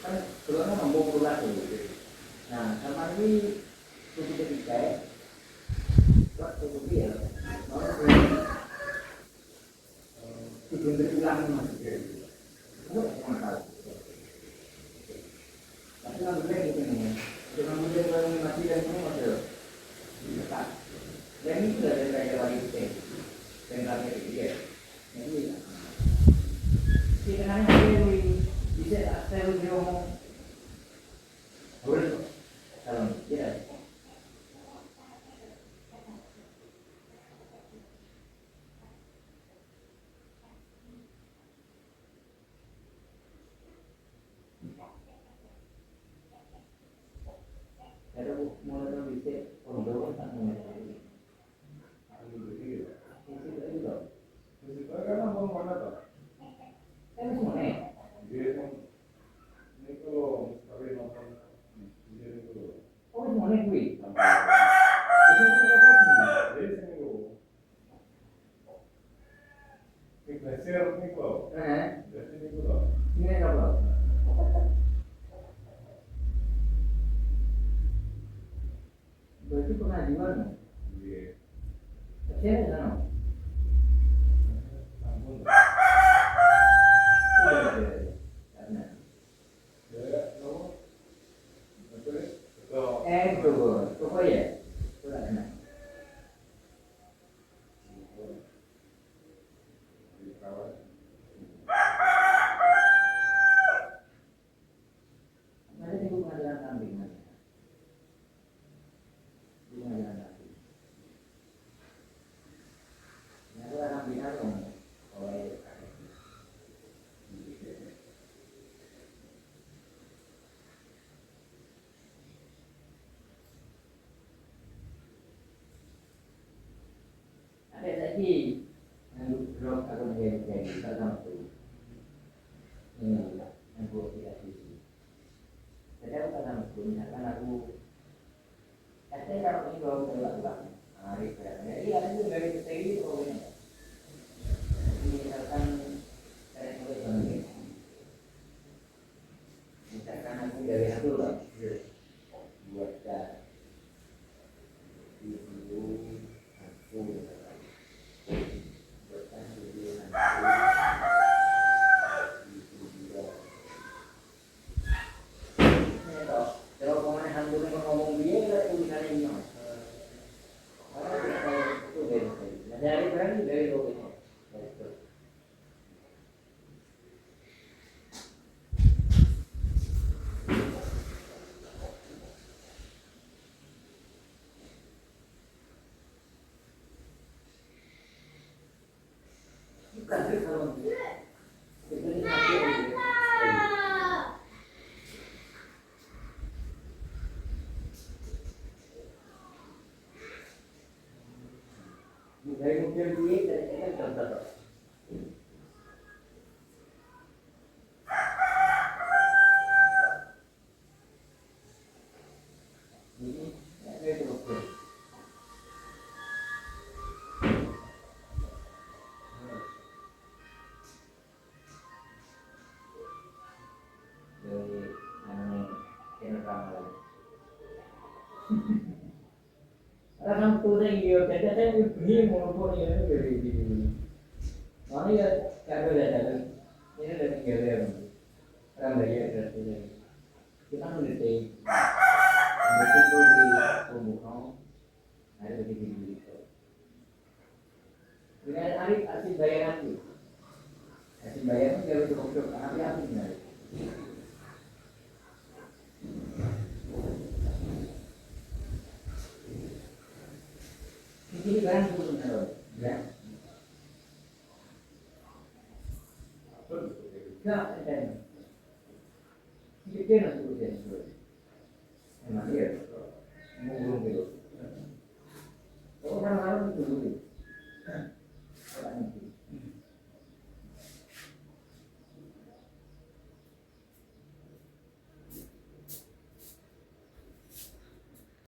kan sebelumnya ngomong pulang dulu. Nah, sama ini tujuh ketiga ya. Waktu itu ya, mau sebelum berulang mas. Itu nggak tahu. Tapi kan bener gitu nih. Dengan mudah orang mati dan semua ada. Dekat. Dan ini sudah ada kayak lagi itu. Dan kami dia. Ini. Kita kan ini bisa saya lebih ngomong. Boleh. Kalau tidak. Ada mulai dari bisa orang tua tak mulai. Berarti pernah di mana? Saya di sana. Itu ya? Nanti tunggu pengadilan kambing nanti. Pengadilan kambing. Nanti kambing apa? Ada lagi yang blog atau jadi sama tuh. Ini yang buat tidak sisi. Jadi aku kan sama tuh, misalkan aku kalau ini kalau ulang-ulang, hari berapa? Iya, ada juga dari stay itu ini. Misalkan saya mulai bangun, misalkan aku dari satu lah, buat dah, 70, Dari mobil dia dari contoh. Ini ada mobil. Dari channel kamu. Orang tua yang dia kata ini mau ini dari ini. Mana ya cara belajar ini dari gaya orang gaya dari kita mengerti itu di tubuh ada di diri itu. Dengan arti bayangan itu, arti bayangan kalau cukup apa artinya? Ini kan belum tahu, ya. Nah, dan ini kan sudah. Emang dia, mau belum gitu. Orang-orang itu dulu.